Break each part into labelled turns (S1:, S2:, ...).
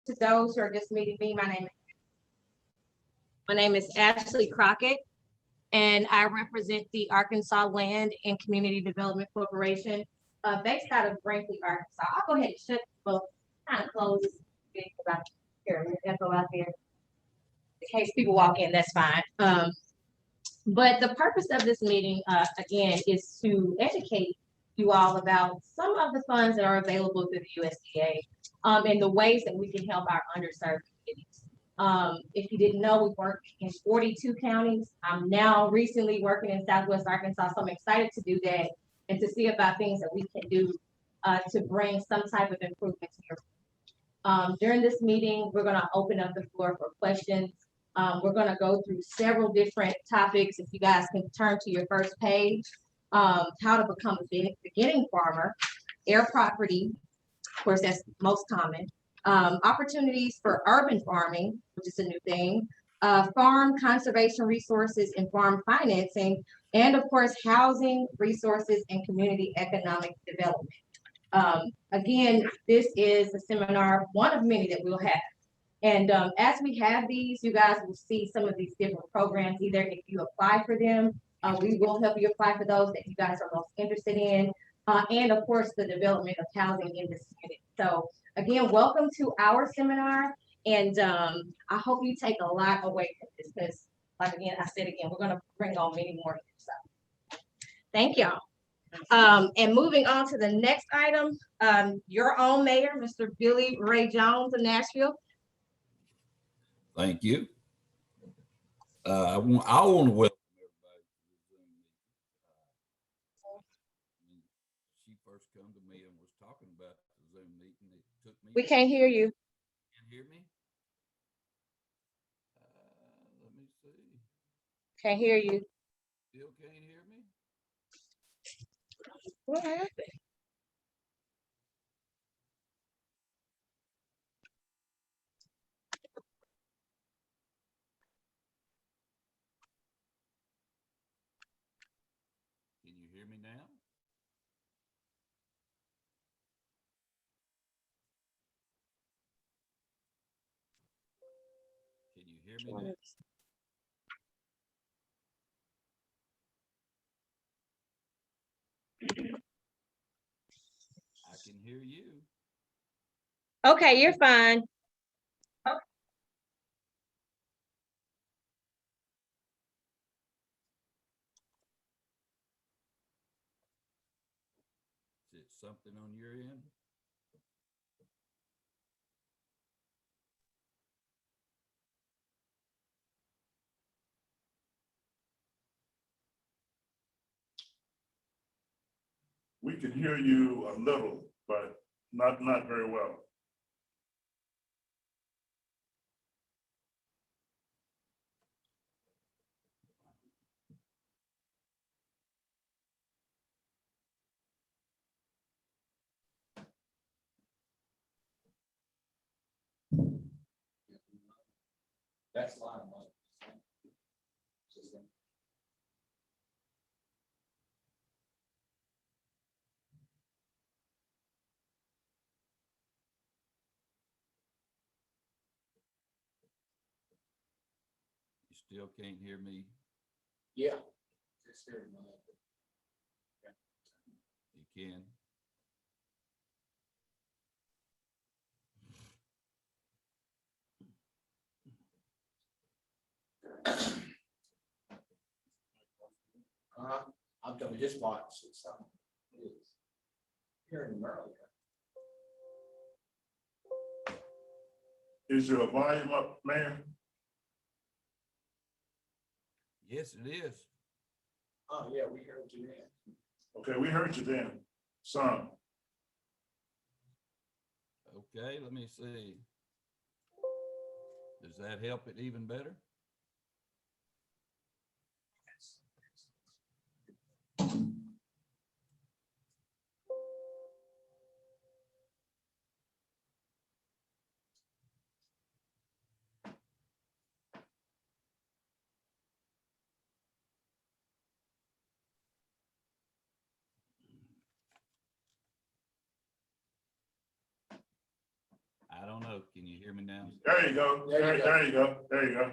S1: To those who are just meeting me, my name is Ashley Crockett, and I represent the Arkansas Land and Community Development Corporation, based out of Brinkley, Arkansas. I'll go ahead and shut, well, kind of close this about here, echo out there. In case people walk in, that's fine. But the purpose of this meeting, again, is to educate you all about some of the funds that are available through the USDA, and the ways that we can help our underserved communities. If you didn't know, we work in 42 counties. I'm now recently working in Southwest Arkansas, so I'm excited to do that and to see about things that we can do to bring some type of improvement to your. During this meeting, we're going to open up the floor for questions. We're going to go through several different topics. If you guys can turn to your first page, how to become a beginning farmer, air property, of course, that's most common, opportunities for urban farming, which is a new thing, farm conservation resources and farm financing, and of course, housing resources and community economic development. Again, this is a seminar, one of many that we'll have. And as we have these, you guys will see some of these different programs. Either if you apply for them, we will help you apply for those that you guys are most interested in. And of course, the development of housing in this community. So again, welcome to our seminar. And I hope you take a lot away from this because, like again, I said again, we're going to bring on many more stuff. Thank y'all. And moving on to the next item, your own mayor, Mr. Billy Ray Jones of Nashville.
S2: Thank you. I want to welcome everybody to the Zoom meeting. She first come to me and was talking about the Zoom meeting. It took me.
S1: We can't hear you.
S2: Can't hear me? Let me see.
S1: Can't hear you.
S2: Still can't hear me?
S1: What happened?
S2: Can you hear me now? Can you hear me now? I can hear you.
S1: Okay, you're fine.
S2: Is it something on your end?
S3: We can hear you a little, but not very well.
S2: That's live. You still can't hear me?
S4: Yeah.
S2: You can.
S4: I've done his box and stuff. Hearing him earlier.
S3: Is your volume up, Mayor?
S2: Yes, it is.
S4: Oh, yeah, we heard you then.
S3: Okay, we heard you then, son.
S2: Okay, let me see. Does that help it even better? I don't don't know. Can you hear me now?
S3: There you go.
S4: There you go.
S3: There you go. There you go.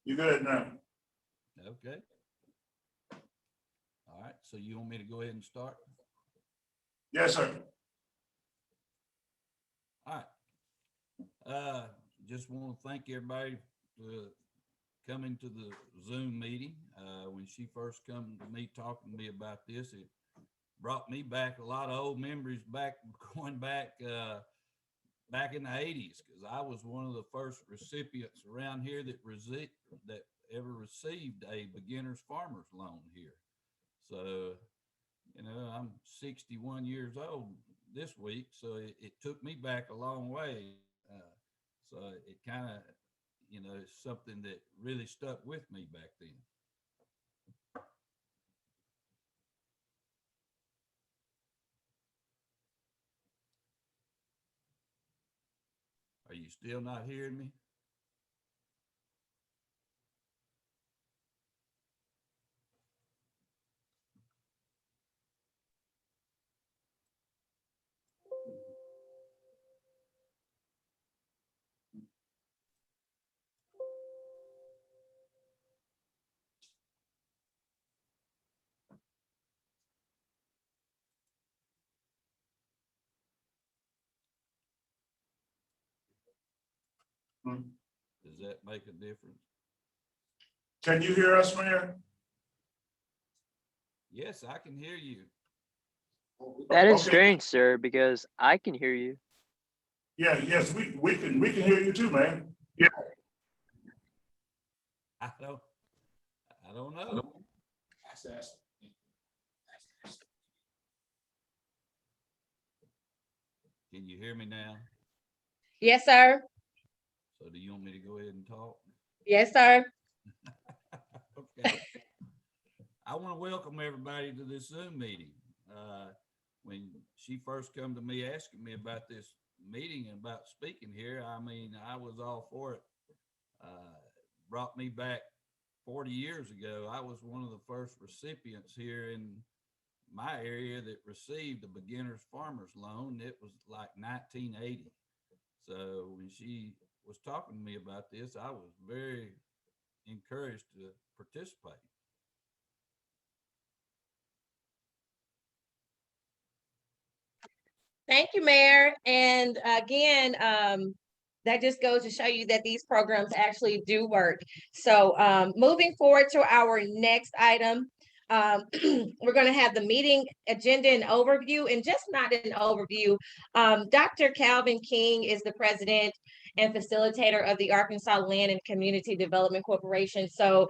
S3: You good now?
S2: Okay. All right, so you want me to go ahead and start?
S3: Yes, sir.
S2: All right. Just want to thank everybody for coming to the Zoom meeting. When she first come to me, talking to me about this, it brought me back a lot of old memories going back in the 80s, because I was one of the first recipients around here that ever received a beginner's farmer's loan here. So, I'm 61 years old this week, so it took me back a long way. So it kind of, is something that really stuck with me back then. Are you still not hearing me?
S3: Hmm.
S2: Does that make a difference?
S3: Can you hear us, Mayor?
S2: Yes, I can hear you.
S5: That is
S3: Okay.
S5: strange, sir, because I can hear you.
S3: Yeah, yes, we can hear you too, man. Yeah.
S2: I don't know.
S4: That's.
S2: Can you hear me now?
S1: Yes, sir.
S2: So do you want me to go ahead and talk?
S1: Yes, sir.
S2: Okay. I want to welcome everybody to this Zoom meeting. When she first come to me asking me about this meeting and about speaking here, I was all for it. Brought me back 40 years ago. I was one of the first recipients here in my area that received a beginner's farmer's loan. It was like 1980. So when she was talking to me about this, I was very encouraged to participate.
S1: Thank you, Mayor. And again, that just goes to show you that these programs actually do work. So moving forward to our next item, we're going to have the meeting agenda and overview, and just not an overview. Dr. Calvin King is the president and facilitator of the Arkansas Land and Community Development Corporation. So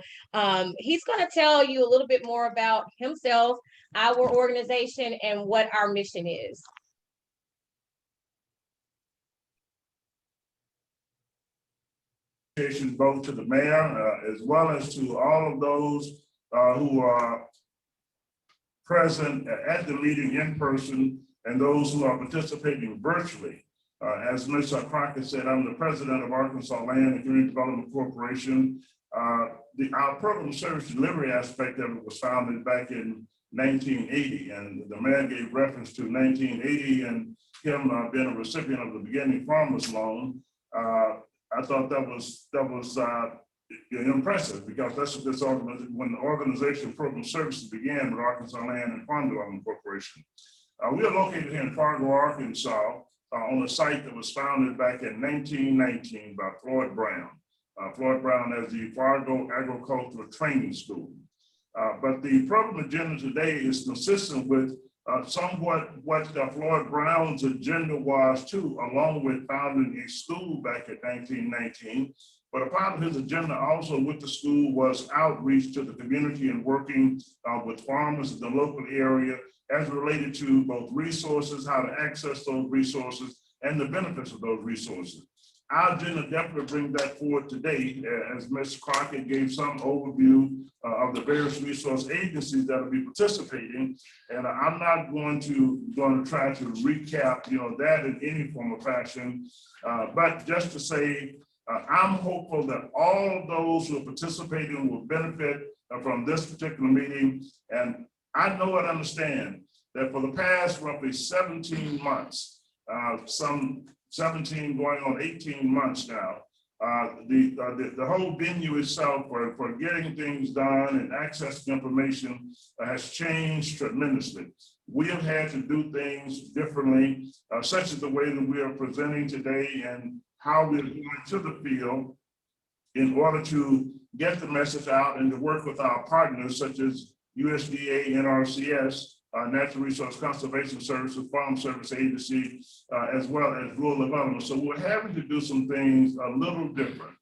S1: he's going to tell you a little bit more about himself, our organization, and what our mission is.
S3: Both to the mayor as well as to all of those who are present at the meeting in person and those who are participating virtually. As Mr. Crockett said, I'm the president of Arkansas Land and Community Development Corporation. Our program service delivery aspect of it was founded back in 1980, and the mayor gave reference to 1980 and him being a recipient of the beginning farmers loan. I thought that was impressive, because that's what this organization, when the organization program services began with Arkansas Land and Farm Development Corporation. We are located here in Fargo, Arkansas, on a site that was founded back in 1919 by Floyd Brown. Floyd Brown as the Fargo Agricultural Training School. But the program agenda today is consistent with somewhat what Floyd Brown's agenda was too, along with founding a school back in 1919. But a part of his agenda also with the school was outreach to the community and working with farmers in the local area as related to both resources, how to access those resources, and the benefits of those resources. Our agenda definitely brings that forward today, as Ms. Crockett gave some overview of the various resource agencies that will be participating. And I'm not going to try to recap, that in any form or fashion, but just to say, I'm hopeful that all of those who are participating will benefit from this particular meeting. And I know and understand that for the past roughly 17 months, some 17 going on 18 months now. The whole venue itself for getting things done and accessing information has changed tremendously. We have had to do things differently, such as the way that we are presenting today and how we're going to the field in order to get the message out and to work with our partners such as USDA, NRCS, Natural Resource Conservation Services, Farm Service Agency, as well as rural development. So we're having to do some things a little different.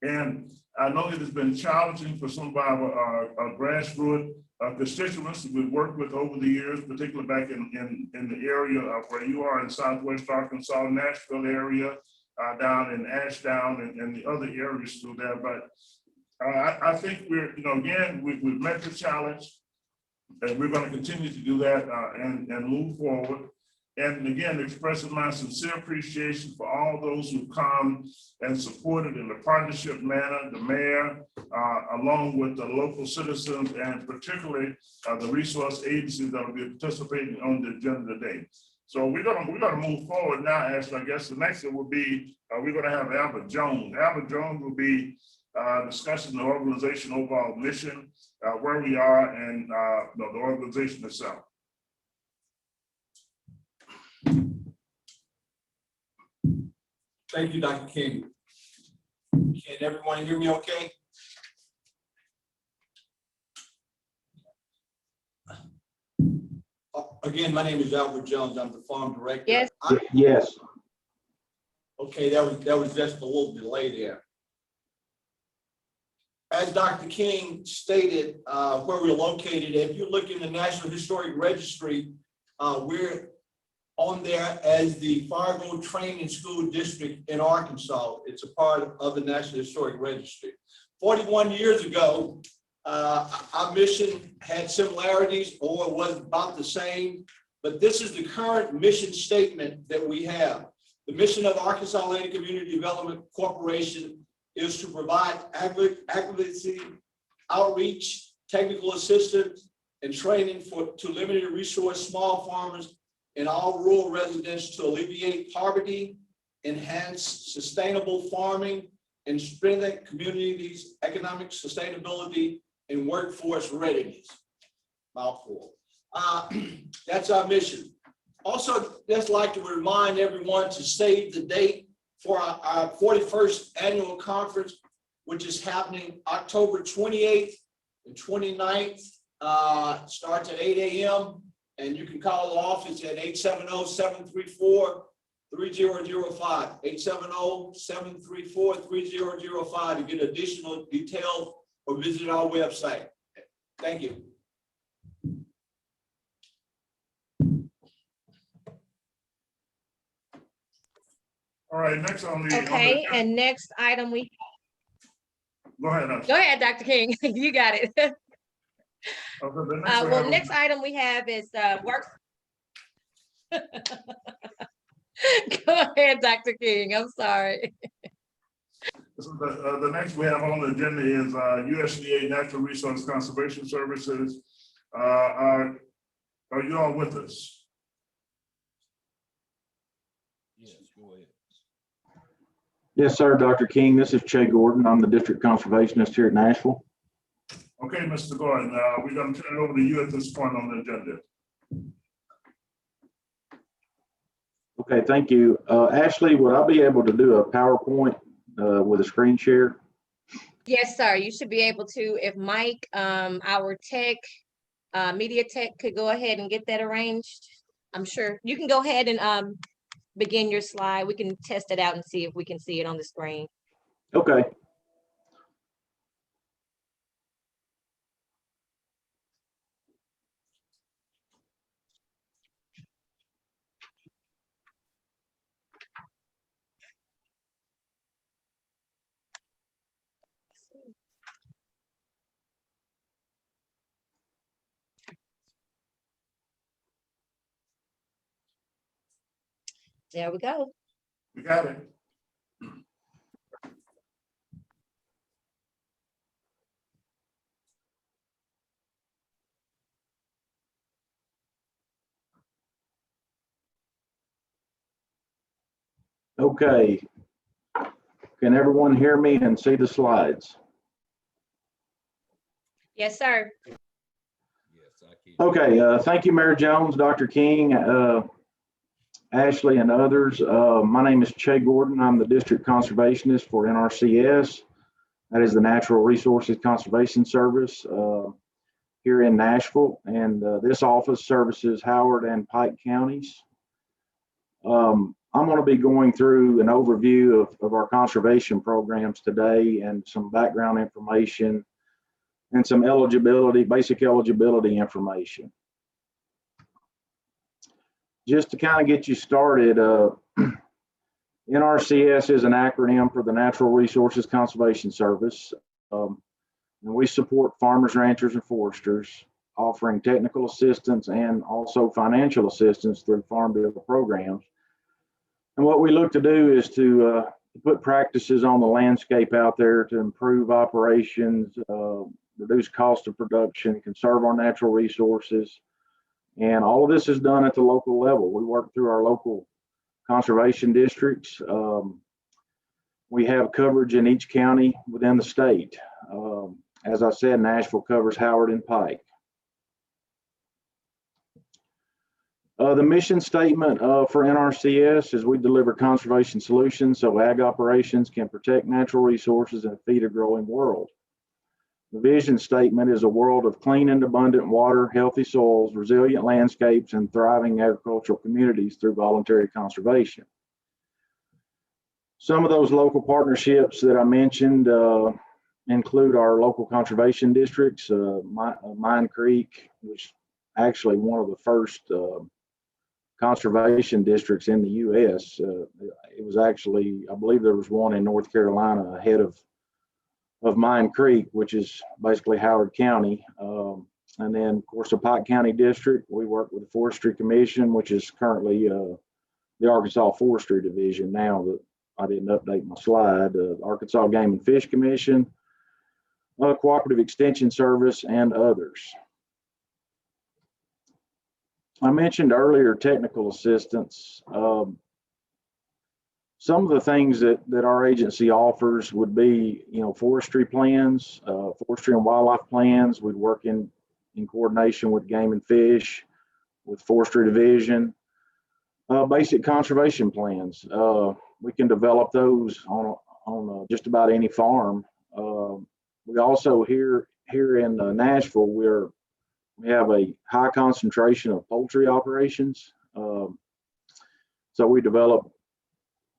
S3: And I know it has been challenging for some of our grassroots constituents that we've worked with over the years, particularly back in the area of where you are in Southwest Arkansas, Nashville area, down in Ashdown and the other areas through there. But I think we're, again, we've met the challenge. And we're going to continue to do that and move forward. And again, expressing my sincere appreciation for all those who come and supported in the partnership manner, the mayor, along with the local citizens, and particularly the resource agencies that will be participating on the agenda today. So we're gonna move forward now. As I guess the next one will be, we're gonna have Albert Jones. Albert Jones will be discussing the organization overall mission, where we are, and the organization itself.
S4: Thank you, Dr. King. Can everyone hear me okay? Again, my name is Albert Jones. I'm the farm director.
S1: Yes.
S6: Yes.
S4: Okay, that was just a little delay there. As Dr. King stated, where we're located, if you look in the National Historic Registry, we're on there as the Fargo Training School District in Arkansas. It's a part of the National Historic Registry. 41 years ago, our mission had similarities or was about the same, but this is the current mission statement that we have. The mission of Arkansas Land and Community Development Corporation is to provide advocacy, outreach, technical assistance, and training to limited resource small farmers and all rural residents to alleviate poverty, enhance sustainable farming, and strengthen communities' economic sustainability and workforce readiness. Mouthful. That's our mission. Also, just like to remind everyone to save the date for our 41st annual conference, which is happening October 28th and 29th. Starts at 8 a.m. and you can call the office at 870-734-3005, 870-734-3005 to get additional details or visit our website. Thank you.
S3: All right, next on the.
S1: Okay, and next item
S3: Go ahead.
S1: go ahead, Dr. King, you got it. Well, next item we have is work. Go ahead, Dr. King, I'm sorry.
S3: So the next we have on the agenda is USDA Natural Resource Conservation Services. Are you all with us?
S2: Yes, go ahead.
S6: Yes, sir, Dr. King. This is Che Gordon. I'm the district conservationist here at Nashville.
S3: Okay, Mr. Gordon, we're going to turn it over to you at this point on the agenda.
S6: Okay, thank you. Ashley, would I be able to do a PowerPoint with a screen share?
S1: Yes, sir, you should be able to. If Mike, our tech, media tech could go ahead and get that arranged. I'm sure you can go ahead and begin your slide. We can test it out and see if we can see it on the screen.
S6: Okay.
S1: There we go.
S3: We got it.
S6: Okay. Can everyone hear me and see the slides?
S1: Yes, sir.
S2: Yes, I can.
S6: Okay, thank you, Mayor Jones, Dr. King, Ashley, and others. My name is Che Gordon. I'm the District Conservationist for NRCS. That is the Natural Resources Conservation Service here in Nashville. And this office services Howard and Pike counties. I'm going to be going through an overview of our conservation programs today and some background information and some basic eligibility information. Just to kind of get you started, NRCS is an acronym for the Natural Resources Conservation Service. And we support farmers, ranchers, and foresters, offering technical assistance and also financial assistance through farm bill programs. And what we look to do is to put practices on the landscape out there to improve operations, reduce cost of production, conserve our natural resources. And all of this is done at the local level. We work through our local conservation districts. We have coverage in each county within the state. As I said, Nashville covers Howard and Pike. The mission statement for NRCS is we deliver conservation solutions so ag operations can protect natural resources and feed a growing world. The vision statement is a world of clean and abundant water, healthy soils, resilient landscapes, and thriving agricultural communities through voluntary conservation. Some of those local partnerships that I mentioned include our local conservation districts, Mine Creek, which actually one of the first conservation districts in the U.S. It was actually, I believe there was one in North Carolina ahead of Mine Creek, which is basically Howard County. And then, of course, the Pike County District, we work with the Forestry Commission, which is currently the Arkansas Forestry Division now that I didn't update my slide. Arkansas Game and Fish Commission, Cooperative Extension Service, and others. I mentioned earlier technical assistance. Some of the things that our agency offers would be, forestry plans, forestry and wildlife plans. We'd work in coordination with Game and Fish, with Forestry Division. Basic conservation plans. We can develop those on just about any farm. We also here in Nashville, we have a high concentration of poultry operations. So we develop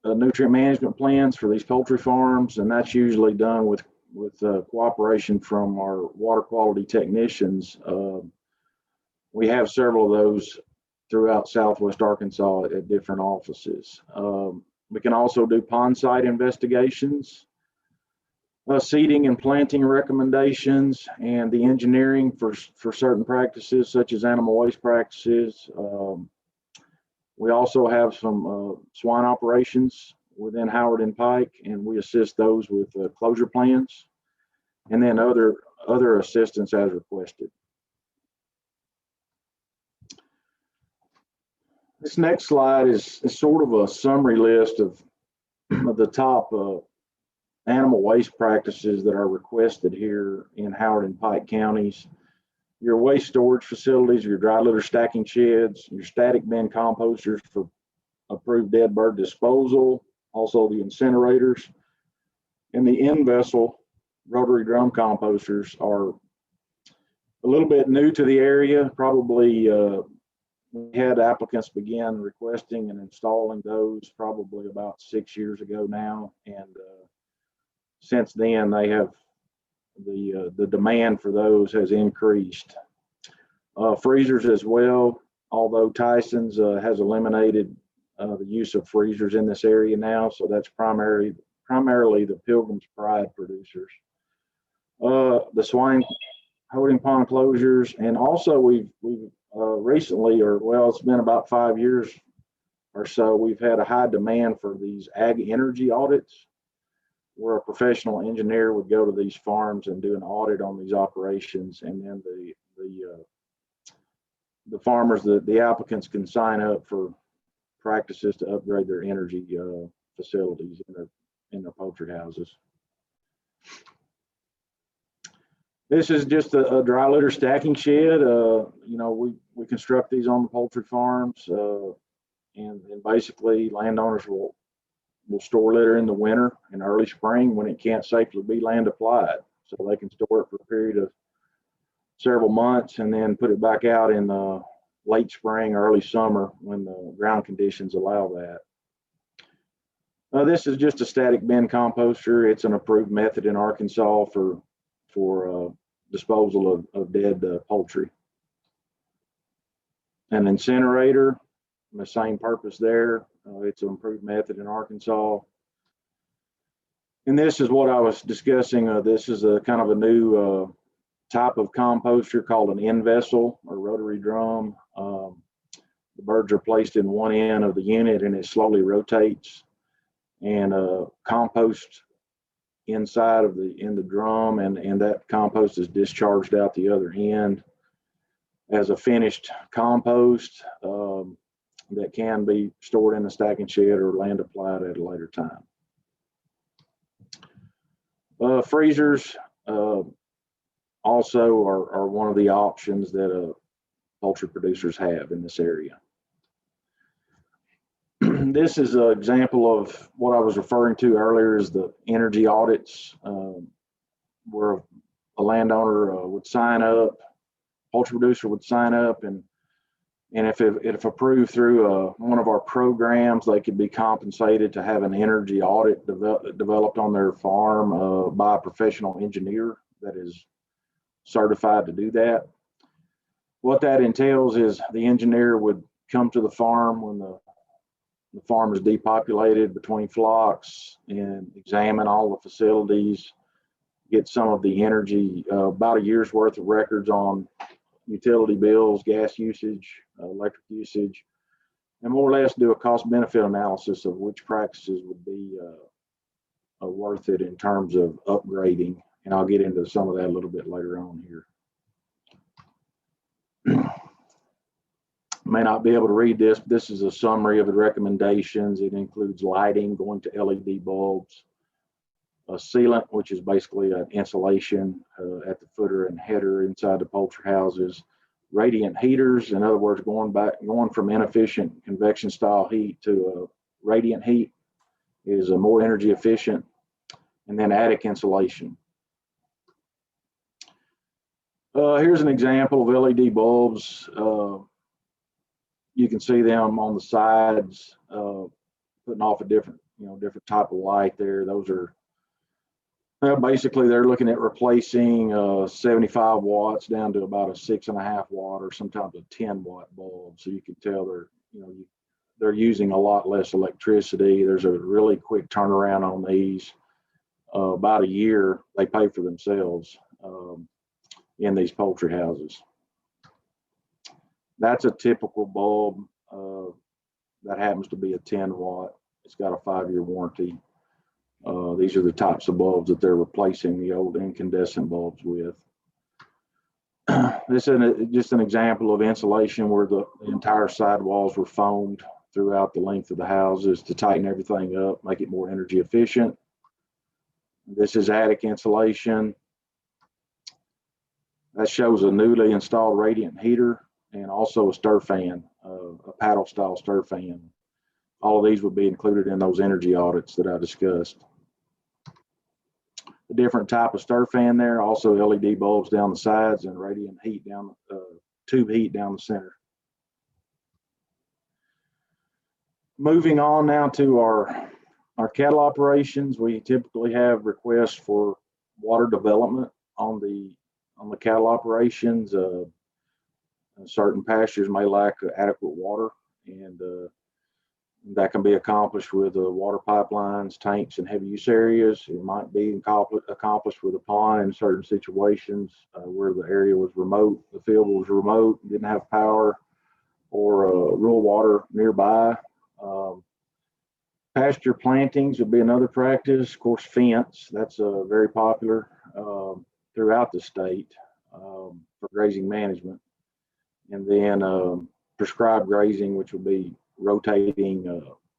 S6: nutrient management plans for these poultry farms, and that's usually done with cooperation from our water quality technicians. We have several of those throughout Southwest Arkansas at different offices. We can also do pond site investigations, seeding and planting recommendations, and the engineering for certain practices such as animal waste practices. We also have some swine operations within Howard and Pike, and we assist those with closure plans and then other assistance as requested. This next slide is sort of a summary list of the top animal waste practices that are requested here in Howard and Pike counties. Your waste storage facilities, your dry litter stacking sheds, your static bin composters for approved dead bird disposal, also the incinerators, and the in-vessel rotary drum composters are a little bit new to the area. Probably we had applicants begin requesting and installing those probably about 6 years ago now, and since then they have the demand for those has increased. Freezers as well, although Tyson's has eliminated the use of freezers in this area now, so that's primarily the Pilgrim's Pride producers. The swine holding pond closures, and also we've recently, it's been about 5 years or so, we've had a high demand for these ag energy audits, where a professional engineer would go to these farms and do an audit on these operations, and then the farmers, the applicants can sign up for practices to upgrade their energy facilities in their poultry houses. This is just a dry litter stacking shed. We construct these on the poultry farms, and basically landowners will store litter in the winter and early spring when it can't safely be land applied. So they can store it for a period of several months and then put it back out in the late spring, early summer when the ground conditions allow that. This is just a static bin composter. It's an approved method in Arkansas for disposal of dead poultry. An incinerator, the same purpose there. It's an improved method in Arkansas. And this is what I was discussing. This is a kind of a new type of composter called an end vessel or rotary drum. The birds are placed in one end of the unit and it slowly rotates, and compost inside of the drum, and that compost is discharged out the other end as a finished compost that can be stored in a stacking shed or land applied at a later time. Freezers also are one of the options that poultry producers have in this area. This is an example of what I was referring to earlier is the energy audits, where a landowner would sign up, poultry producer would sign up, and if approved through one of our programs, they could be compensated to have an energy audit developed on their farm by a professional engineer that is certified to do that. What that entails is the engineer would come to the farm when the farm is depopulated between flocks and examine all the facilities, get some of the energy, about a year's worth of records on utility bills, gas usage, electric usage, and more or less do a cost benefit analysis of which practices would be worth it in terms of upgrading. And I'll get into some of that a little bit later on here. May not be able to read this, but this is a summary of the recommendations. It includes lighting, going to LED bulbs, a sealant, which is basically an insulation at the footer and header inside the poultry houses, radiant heaters, in other words, going from inefficient convection style heat to radiant heat is more energy efficient, and then attic insulation. Here's an example of LED bulbs. You can see them on the sides, putting off a different type of light there. Those are basically they're looking at replacing 75 watts down to about a 6.5 watt or sometimes a 10 watt bulb. So you can tell they're using a lot less electricity. There's a really quick turnaround on these. About a year, they pay for themselves in these poultry houses. That's a typical bulb that happens to be a 10 watt. It's got a 5-year warranty. These are the types of bulbs that they're replacing the old incandescent bulbs with. This is just an example of insulation where the entire sidewalls were foamed throughout the length of the houses to tighten everything up, make it more energy efficient. This is attic insulation. That shows a newly installed radiant heater and also a stir fan, a paddle style stir fan. All of these would be included in those energy audits that I discussed. A different type of stir fan there, also LED bulbs down the sides and radiant heat down, tube heat down the center. Moving on now to our cattle operations, we typically have requests for water development on the cattle operations. Certain pastures may lack adequate water, and that can be accomplished with water pipelines, tanks, and heavy use areas. It might be accomplished with a pond in certain situations where the area was remote, the field was remote, didn't have power or rural water nearby. Pasture plantings would be another practice. Of course, fence, that's very popular throughout the state for grazing management. And then prescribed grazing, which would be rotating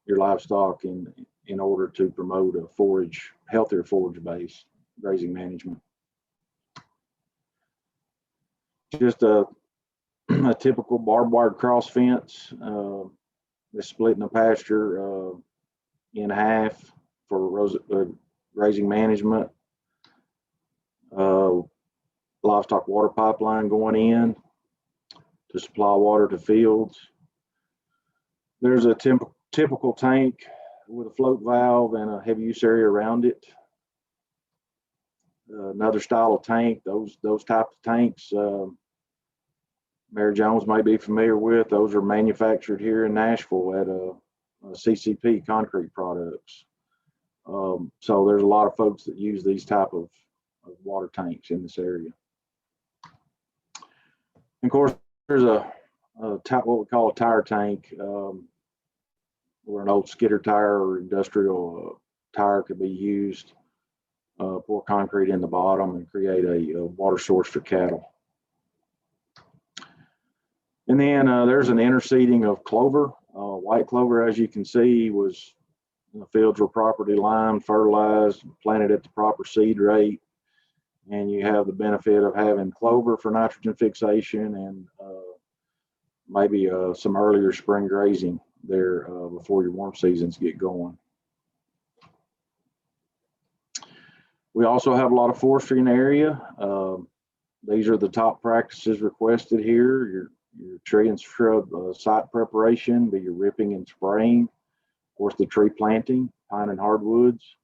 S6: your livestock in in order to promote a healthier forage base, grazing management. Just a typical barbed wire cross fence. They're splitting the pasture in half for grazing management. Livestock water pipeline going in to supply water to fields. There's a typical tank with a float valve and a heavy use area around it. Another style of tank, those types of tanks, Mary Jones may be familiar with. Those are manufactured here in Nashville at CCP Concrete Products. So there's a lot of folks that use these type of water tanks in this area. And of course, there's what we call a tire tank, where an old skidder tire or industrial tire could be used. Pour concrete in the bottom and create a water source for cattle. And then there's an interseeding of clover. White clover, as you can see, the fields were properly limed, fertilized, planted at the proper seed rate. And you have the benefit of having clover for nitrogen fixation and maybe some earlier spring grazing there before your warm seasons get going. We also have a lot of forestry in the area. These are the top practices requested here. Your tree and shrub site preparation, be your ripping and spraying. Of course, the tree planting, pine and hardwoods.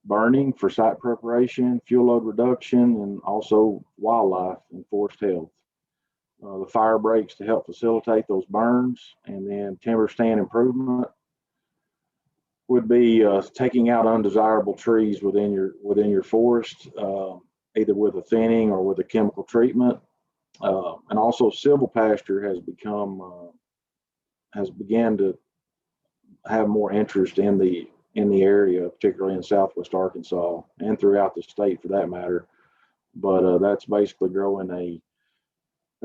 S6: Burning for site preparation, fuel load reduction, and also wildlife and forest health. The fire breaks to help facilitate those burns, and then timber stand improvement would be taking out undesirable trees within your forest, either with a thinning or with a chemical treatment. And also silvopasture has began to have more interest in the area, particularly in Southwest Arkansas and throughout the state for that matter. But that's basically growing a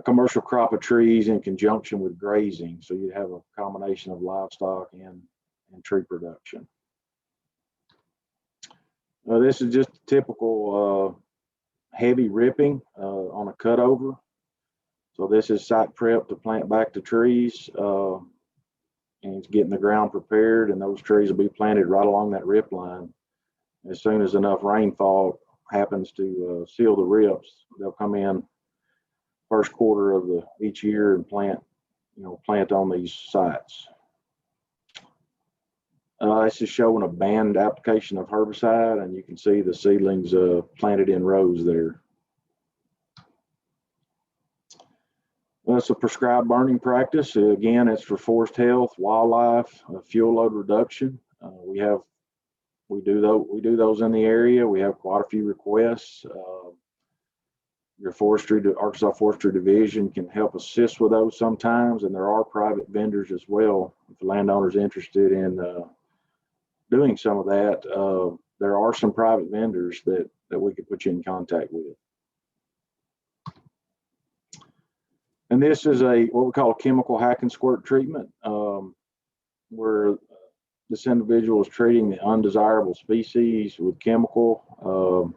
S6: commercial crop of trees in conjunction with grazing. So you have a combination of livestock and tree production. This is just a typical heavy ripping on a cutover. So this is site prep to plant back the trees. And it's getting the ground prepared, and those trees will be planted right along that rip line. As soon as enough rainfall happens to seal the rips, they'll come in first quarter of each year and plant on these sites. This is showing a band application of herbicide, and you can see the seedlings planted in rows there. That's a prescribed burning practice. Again, it's for forest health, wildlife, fuel load reduction. We do those in the area. We have quite a few requests. Your Arkansas Forestry Division can help assist with those sometimes, and there are private vendors as well. If the landowner's interested in doing some of that, there are some private vendors that we could put you in contact with. And this is what we call a chemical hack and squirt treatment, where this individual is treating the undesirable species with chemical,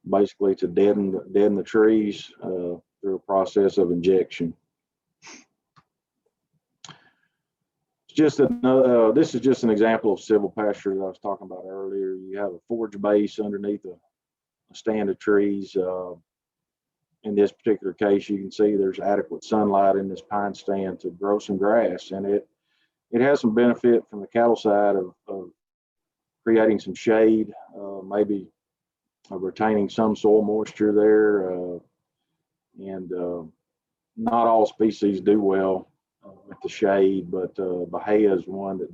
S6: basically to deaden the trees through a process of injection. This is just an example of silvopasture that I was talking about earlier. You have a forage base underneath a stand of trees. In this particular case, you can see there's adequate sunlight in this pine stand to grow some grass, and it has some benefit from the cattle side of creating some shade, maybe retaining some soil moisture there, and not all species do well with the shade, but Bahia is one that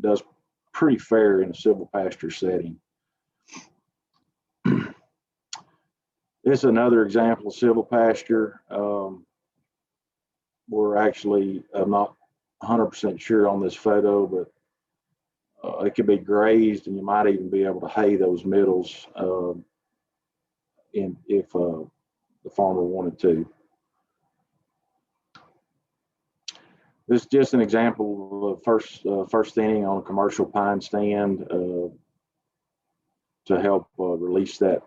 S6: does pretty fair in a silvopasture setting. This is another example of silvopasture. We're actually, I'm not 100% sure on this photo, but it could be grazed, and you might even be able to hay those middles if the farmer wanted to. This is just an example of first thinning on a commercial pine stand to help release that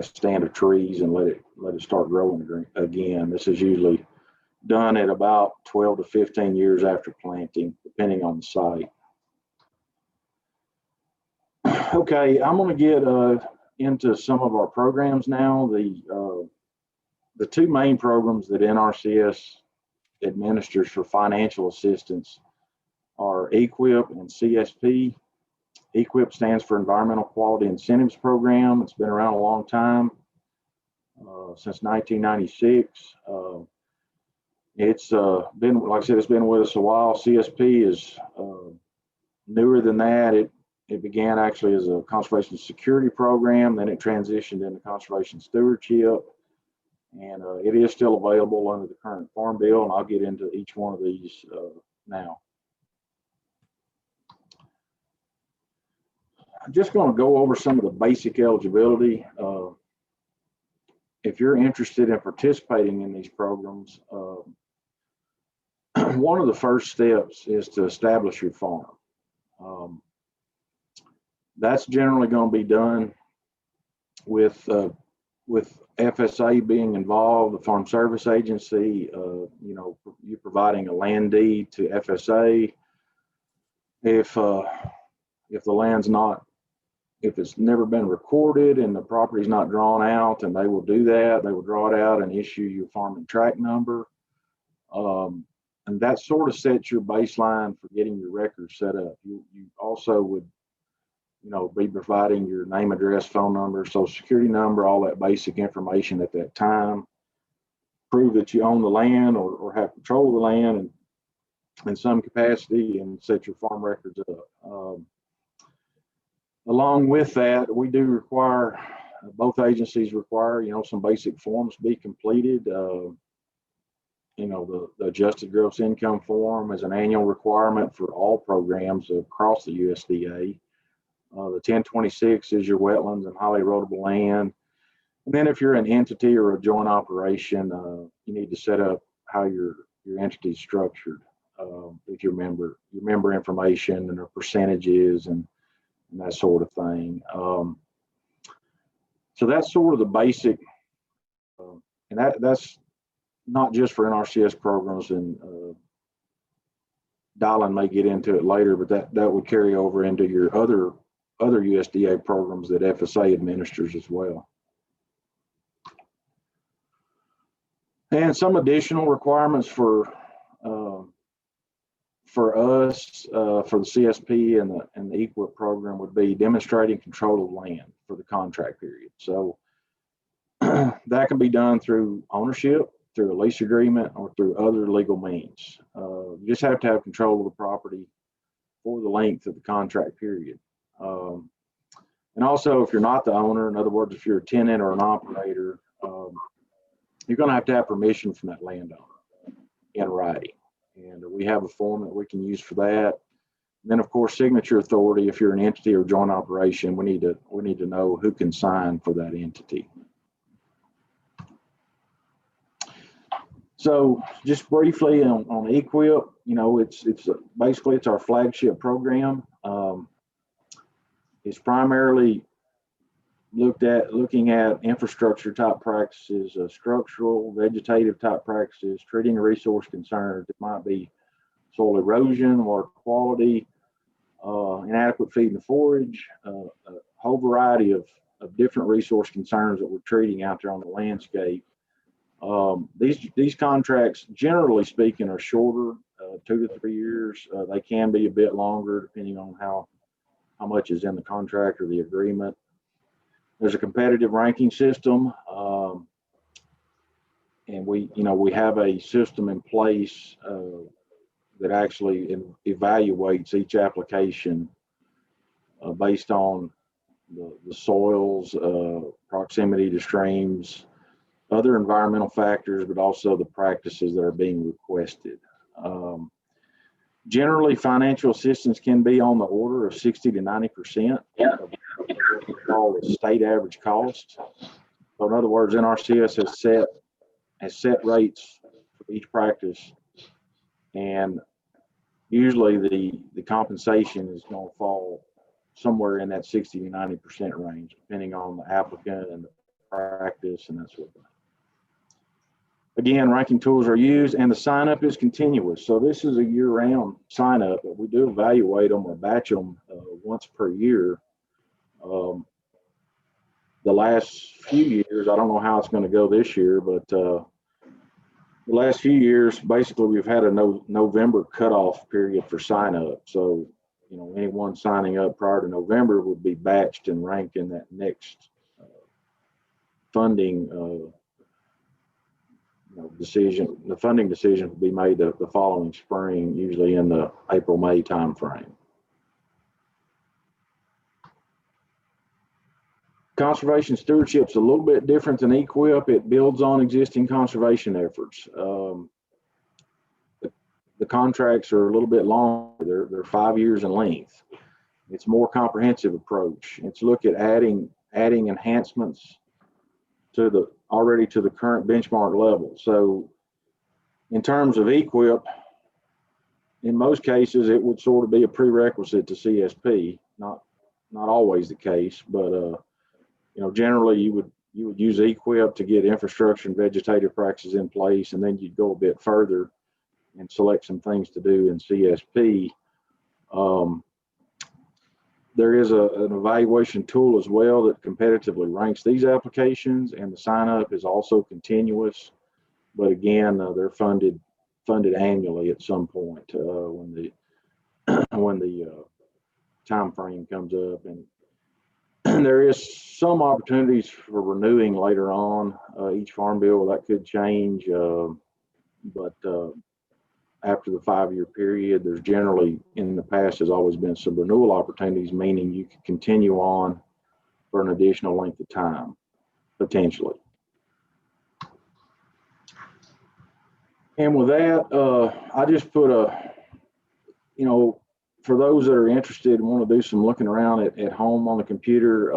S6: stand of trees and let it start growing again. This is usually done at about 12 to 15 years after planting, depending on the site. Okay, I'm going to get into some of our programs now. The two main programs that NRCS administers for financial assistance are EQIP and CSP. EQIP stands for Environmental Quality Incentives Program. It's been around a long time, since 1996. It's been, like I said, it's been with us a while. CSP is newer than that. It began actually as a conservation security program, then it transitioned into conservation stewardship, and it is still available under the current Farm Bill, and I'll get into each one of these now. I'm just going to go over some of the basic eligibility. If you're interested in participating in these programs, one of the first steps is to establish your farm. That's generally going to be done with FSA being involved, the Farm Service Agency, you providing a land deed to FSA. If the land's not, if it's never been recorded and the property's not drawn out, and they will do that, they will draw it out and issue you a farm and tract number. And that sort of sets your baseline for getting your records set up. You also would, be providing your name, address, phone number, social security number, all that basic information at that time. Prove that you own the land or have control of the land and in some capacity, and set your farm records up. Along with that, we do require, both agencies require, some basic forms be completed. The adjusted gross income form is an annual requirement for all programs across the USDA. The 1026 is your wetlands and highly erodible land. And then if you're an entity or a joint operation, you need to set up how your entity is structured with your member information and their percentages and that sort of thing. So that's sort of the basic, and that's not just for NRCS programs, and Dylan may get into it later, but that would carry over into your other USDA programs that FSA administers as well. And some additional requirements for us, for the CSP and the EQIP program would be demonstrating control of land for the contract period. So that can be done through ownership, through a lease agreement, or through other legal means. You just have to have control of the property for the length of the contract period. And also, if you're not the owner, in other words, if you're a tenant or an operator, you're going to have permission from that landowner in writing. And we have a form that we can use for that. And then, of course, signature authority. If you're an entity or joint operation, we need to know who can sign for that entity. So, just briefly on EQIP, it's basically our flagship program. It's primarily looking at infrastructure type practices, structural, vegetative type practices, treating resource concerns. It might be soil erosion, water quality, inadequate feed and forage, a whole variety of different resource concerns that we're treating out there on the landscape. These contracts, generally speaking, are shorter, 2 to 3 years. They can be a bit longer depending on how much is in the contract or the agreement. There's a competitive ranking system, and we have a system in place that actually evaluates each application based on the soils, proximity to streams, other environmental factors, but also the practices that are being requested. Generally, financial assistance can be on the order of 60 to 90% of what we call the state average cost. So in other words, NRCS has set rates for each practice, and usually the compensation is going to fall somewhere in that 60 to 90% range, depending on the applicant and the practice and that sort of thing. Again, ranking tools are used and the sign up is continuous. So this is a year-round sign up, but we do evaluate them or batch them once per year. The last few years, I don't know how it's going to go this year, but the last few years, basically we've had a November cutoff period for sign up. So, you know, anyone signing up prior to November would be batched and ranked in that next funding decision. The funding decision will be made the following spring, usually in the April-May timeframe. Conservation stewardship is a little bit different than EQIP. It builds on existing conservation efforts. The contracts are a little bit longer. They're 5 years in length. It's a more comprehensive approach. It's look at adding enhancements to the current benchmark level. So in terms of EQIP, in most cases, it would sort of be a prerequisite to CSP. Not always the case, but you know, generally you would use EQIP to get infrastructure and vegetative practices in place, and then you'd go a bit further and select some things to do in CSP. There is an evaluation tool as well that competitively ranks these applications, and the sign up is also continuous. But again, they're funded annually at some point when the time frame comes up, and there is some opportunities for renewing later on. Each farm bill that could change, but after the 5-year period, there's generally, in the past, has always been some renewal opportunities, meaning you can continue on for an additional length of time, potentially. And with that, I just put for those that are interested and want to do some looking around at home on the computer,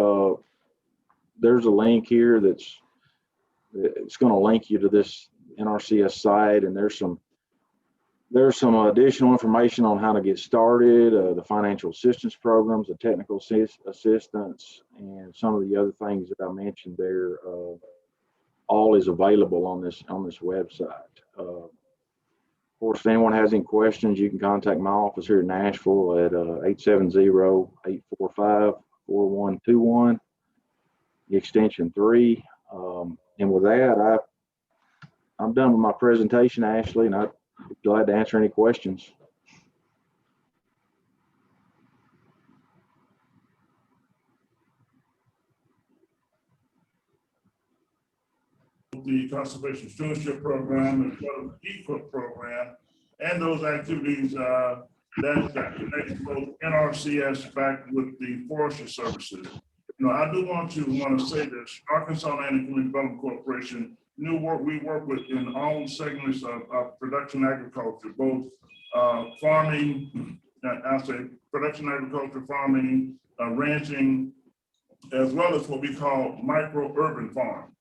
S6: there's a link here it's going to link you to this NRCS site, and there's some additional information on how to get started, the financial assistance programs, the technical assistance, and some of the other things that I mentioned there. All is available on this website. Of course, if anyone has any questions, you can contact my office here in Nashville at 870-845-4121, the extension 3. And with that, I'm done with my presentation, Ashley, and I'd be glad to answer any questions.
S3: The Conservation Stewardship Program as well as the EQIP program, and those activities that connect both NRCS back with the Forestry Services. You know, I do want to say this: Arkansas Land and Community Development Corporation, we work with in all segments of production agriculture, both farming, production agriculture, farming, ranching, as well as what we call micro-urban farm.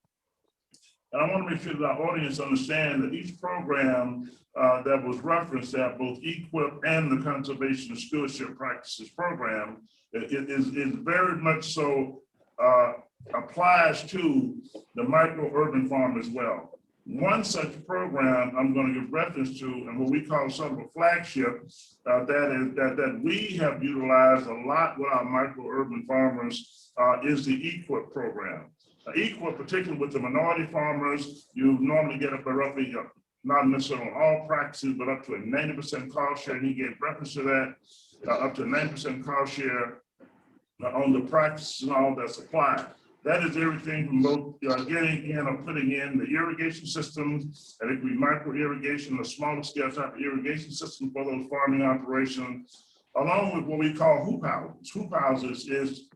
S3: And I want to make sure that our audience understand that each program that was referenced at both EQIP and the Conservation and Stewardship Practices program, it is very much so applies to the micro-urban farm as well. One such program I'm going to give reference to, and what we call sort of a flagship that we have utilized a lot with our micro-urban farmers is the EQIP program. EQIP, particularly with the minority farmers, you normally get up to roughly, not necessarily on all practices, but up to a 90% cost share. And he gave reference to that, up to a 90% cost share on the practices and all that's applied. That is everything from both getting in or putting in the irrigation systems, and it could be micro irrigation, a smaller scale type of irrigation system for those farming operations, along with what we call hoop houses. Hoop houses is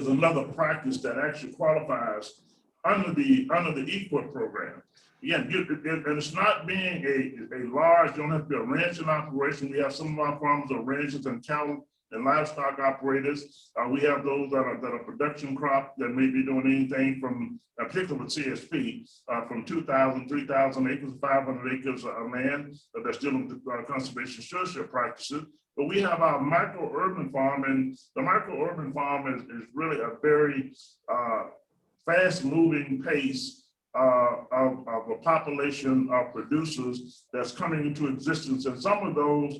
S3: another practice that actually qualifies under the EQIP program. Again, and it's not being a large, you don't have to be a ranching operation. We have some of our farmers are ranchers and cattle and livestock operators. We have those that are production crop that may be doing anything from, particularly with CSP, from 2,000, 3,000 acres, 500 acres of land that's dealing with conservation stewardship practices. But we have our micro-urban farm, and the micro-urban farm is really a very fast-moving pace of a population of producers that's coming into existence. And some of those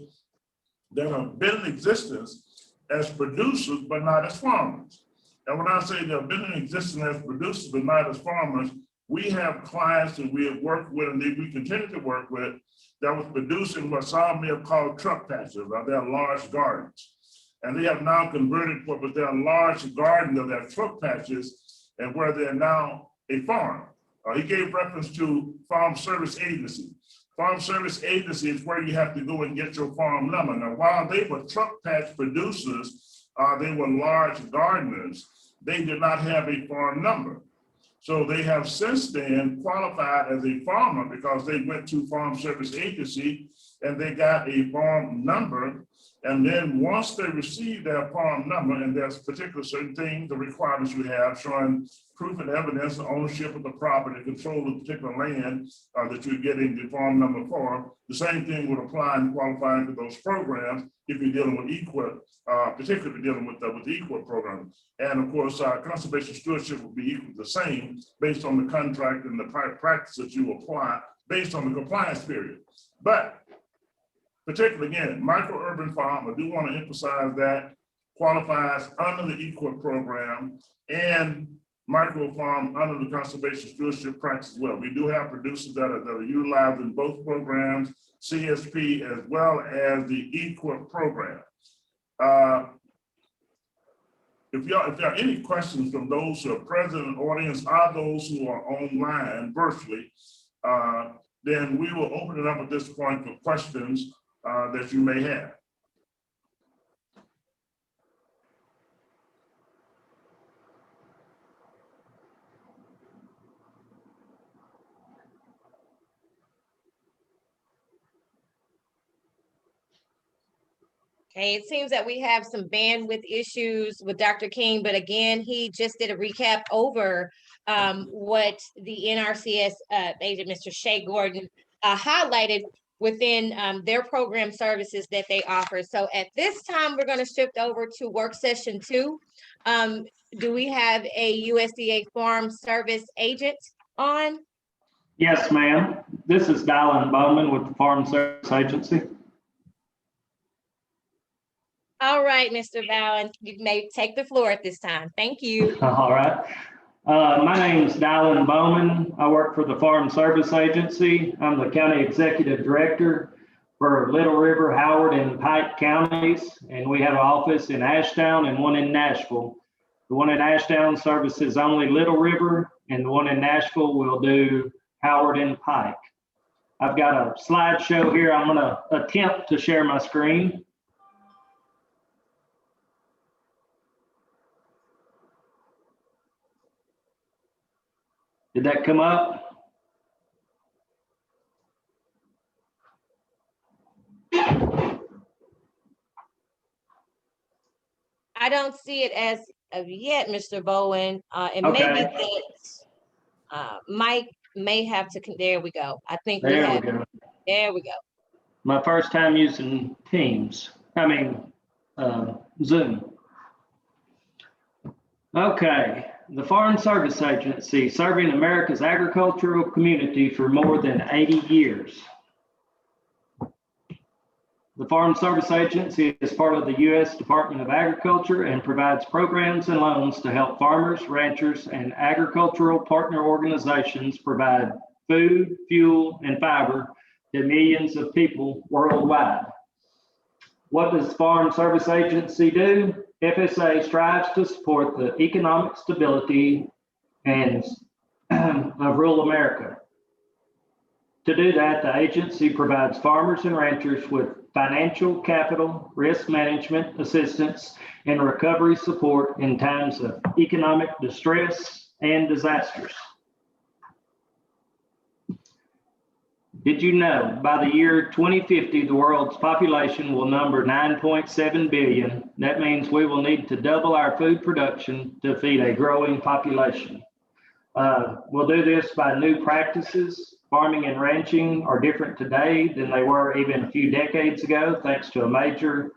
S3: that have been in existence as producers, but not as farmers. And when I say they've been in existence as producers, but not as farmers, we have clients that we have worked with and that we continue to work with that was producing what some may have called truck patches, or their large gardens. And they have now converted what was their large garden of their truck patches, and where they're now a farm. He gave reference to Farm Service Agency. Farm Service Agency is where you have to go and get your farm number. Now, while they were truck patch producers, they were large gardeners, they did not have a farm number. So they have since then qualified as a farmer because they went to Farm Service Agency and they got a farm number. And then once they receive their farm number, and there's particular certain things, the requirements we have showing proof and evidence of ownership of the property, control of particular land that you're getting the farm number for, the same thing would apply and qualify into those programs if you're dealing with EQIP, particularly dealing with the EQIP program. And of course, conservation stewardship will be equal the same based on the contract and the practice that you apply based on the compliance period. But particularly, again, micro-urban farm, I do want to emphasize that qualifies under the EQIP program and micro farm under the conservation stewardship practice as well. We do have producers that are utilized in both programs, CSP as well as the EQIP program. If there are any questions from those who are present in the audience or those who are online virtually, then we will open it up at this point for questions that you may have.
S1: Okay, it seems that we have some bandwidth issues with Dr. King, but again, he just did a recap over what the NRCS agent, Mr. Shea Gordon, highlighted within their program services that they offer. So at this time, we're going to shift over to work session 2. Do we have a USDA Farm Service agent on?
S7: Yes, ma'am. This is Dylan Bowman with the Farm Service Agency.
S1: All right, Mr. Bowen, you may take the floor at this time. Thank you.
S7: All right. My name is Dylan Bowman. I work for the Farm Service Agency. I'm the County Executive Director for Little River, Howard, and Pike counties, and we have an office in Ashdown and one in Nashville. The one in Ashdown services only Little River, and the one in Nashville will do Howard and Pike. I've got a slideshow here. I'm going to attempt to share my screen. Did that come up?
S1: I don't see it as of yet, Mr. Bowen. It
S7: Okay.
S1: may be that Mike may have to, there we go. I think we
S7: There
S1: have,
S7: we go.
S1: there we go.
S7: My first time using Zoom. Okay, the Farm Service Agency, serving America's agricultural community for more than 80 years. The Farm Service Agency is part of the U.S. Department of Agriculture and provides programs and loans to help farmers, ranchers, and agricultural partner organizations provide food, fuel, and fiber to millions of people worldwide. What does Farm Service Agency do? FSA strives to support the economic stability and of rural America. To do that, the agency provides farmers and ranchers with financial, capital, risk management assistance, and recovery support in times of economic distress and disasters. Did you know by the year 2050, the world's population will number 9.7 billion? That means we will need to double our food production to feed a growing population. We'll do this by new practices. Farming and ranching are different today than they were even a few decades ago, thanks to a major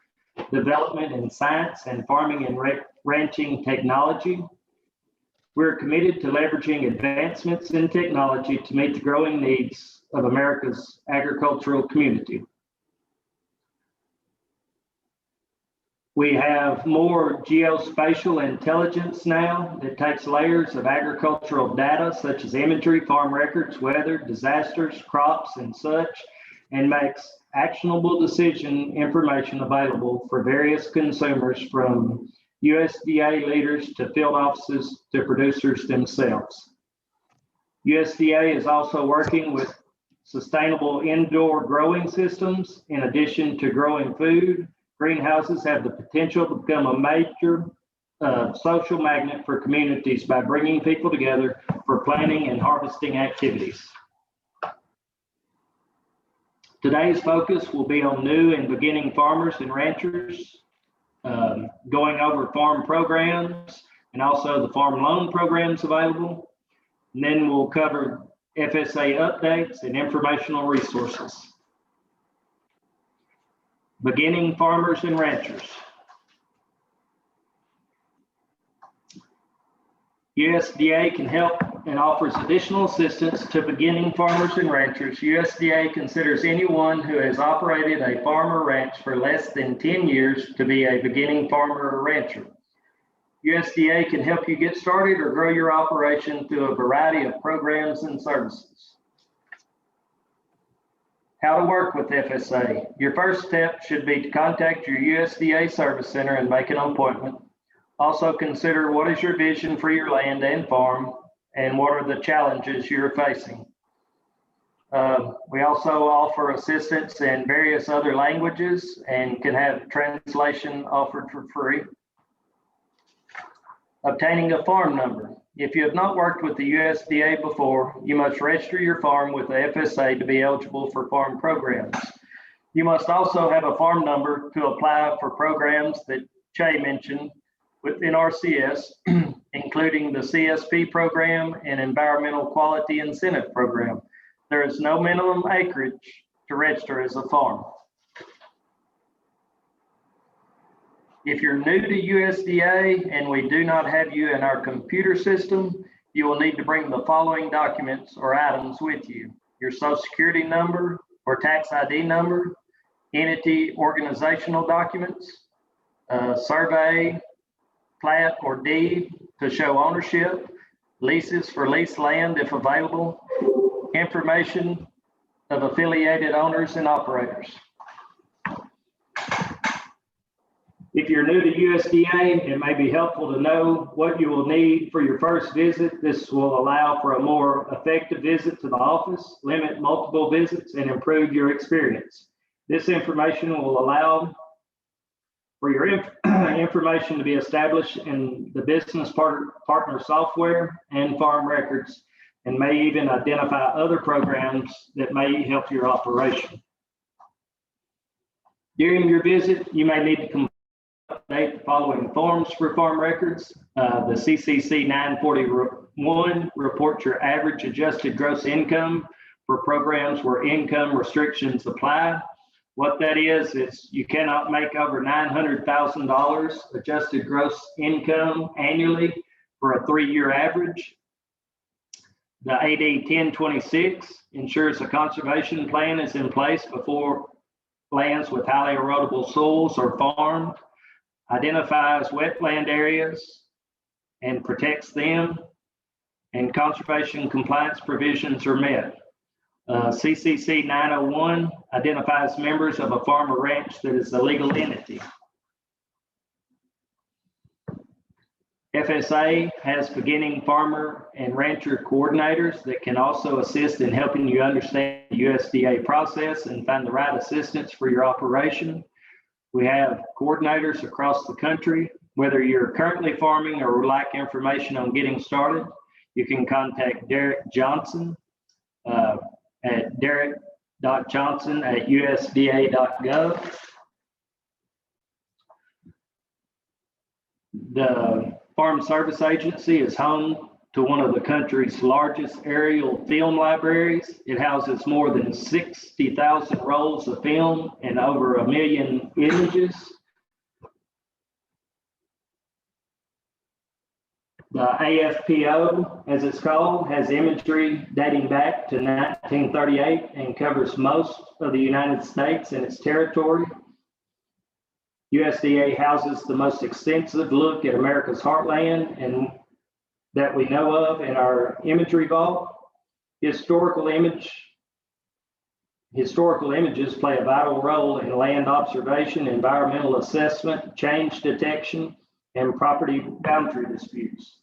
S7: development in science and farming and ranching technology. We're committed to leveraging advancements in technology to meet the growing needs of America's agricultural community. We have more geospatial intelligence now that takes layers of agricultural data such as imagery, farm records, weather, disasters, crops, and such, and makes actionable decision information available for various consumers, from USDA leaders to field offices to producers themselves. USDA is also working with sustainable indoor growing systems. In addition to growing food, greenhouses have the potential to become a major social magnet for communities by bringing people together for planting and harvesting activities. Today's focus will be on new and beginning farmers and ranchers, going over farm programs and also the farm loan programs available. And then we'll cover FSA updates and informational resources. Beginning farmers and ranchers. USDA can help and offers additional assistance to beginning farmers and ranchers. USDA considers anyone who has operated a farm or ranch for less than 10 years to be a beginning farmer or rancher. USDA can help you get started or grow your operation through a variety of programs and services. How to work with FSA. Your first step should be to contact your USDA Service Center and make an appointment. Also consider what is your vision for your land and farm and what are the challenges you're facing. We also offer assistance in various other languages and can have translation offered for free. Obtaining a farm number. If you have not worked with the USDA before, you must register your farm with the FSA to be eligible for farm programs. You must also have a farm number to apply for programs that Che mentioned within RCS, including the CSP program and Environmental Quality Incentive Program. There is no minimum acreage to register as a farm. If you're new to USDA and we do not have you in our computer system, you will need to bring the following documents or items with you: your Social Security number or tax ID number, entity organizational documents, survey, plat or deed to show ownership, leases for leased land if available, information of affiliated owners and operators. If you're new to USDA, it may be helpful to know what you will need for your first visit. This will allow for a more effective visit to the office, limit multiple visits, and improve your experience. This information will allow for your information to be established in the business partner software and farm records, and may even identify other programs that may help your operation. During your visit, you may need to update the following forms for farm records. The CCC 941, report your average adjusted gross income for programs where income restrictions apply. What that is you cannot make over $900,000 adjusted gross income annually for a 3-year average. The AD 1026 ensures a conservation plan is in place before lands with highly erodible soils are farmed, identifies wetland areas and protects them, and conservation compliance provisions are met. CCC 901 identifies members of a farm or ranch that is a legal entity. FSA has beginning farmer and rancher coordinators that can also assist in helping you understand the USDA process and find the right assistance for your operation. We have coordinators across the country. Whether you're currently farming or would like information on getting started, you can contact Derek Johnson at Derek j.johnson@usda.gov. The Farm Service Agency is home to one of the country's largest aerial film libraries. It houses more than 60,000 rolls of film and over 1 million images. The AFPO, as it's called, has imagery dating back to 1938 and covers most of the United States and its territory. USDA houses the most extensive look at America's heartland and that we know of in our imagery vault. Historical images play a vital role in land observation, environmental assessment, change detection, and property boundary disputes.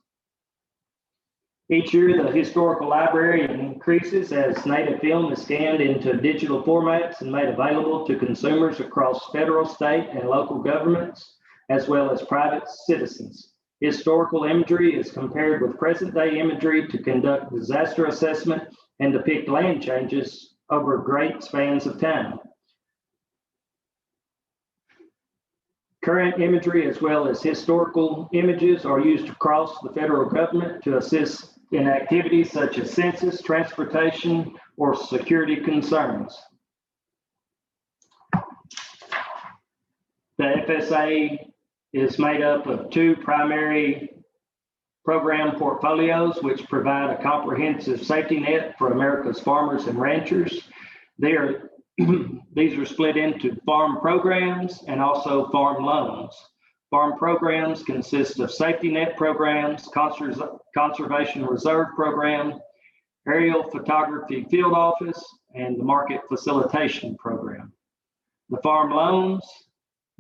S7: Each year, the historical library increases as native film is scanned into digital formats and made available to consumers across federal, state, and local governments, as well as private citizens. Historical imagery is compared with present-day imagery to conduct disaster assessment and depict land changes over great spans of time. Current imagery as well as historical images are used across the federal government to assist in activities such as census, transportation, or security concerns. The FSA is made up of 2 primary program portfolios, which provide a comprehensive safety net for America's farmers and ranchers. These are split into farm programs and also farm loans. Farm programs consist of safety net programs, conservation reserve program, aerial photography field office, and the market facilitation program. The farm loans,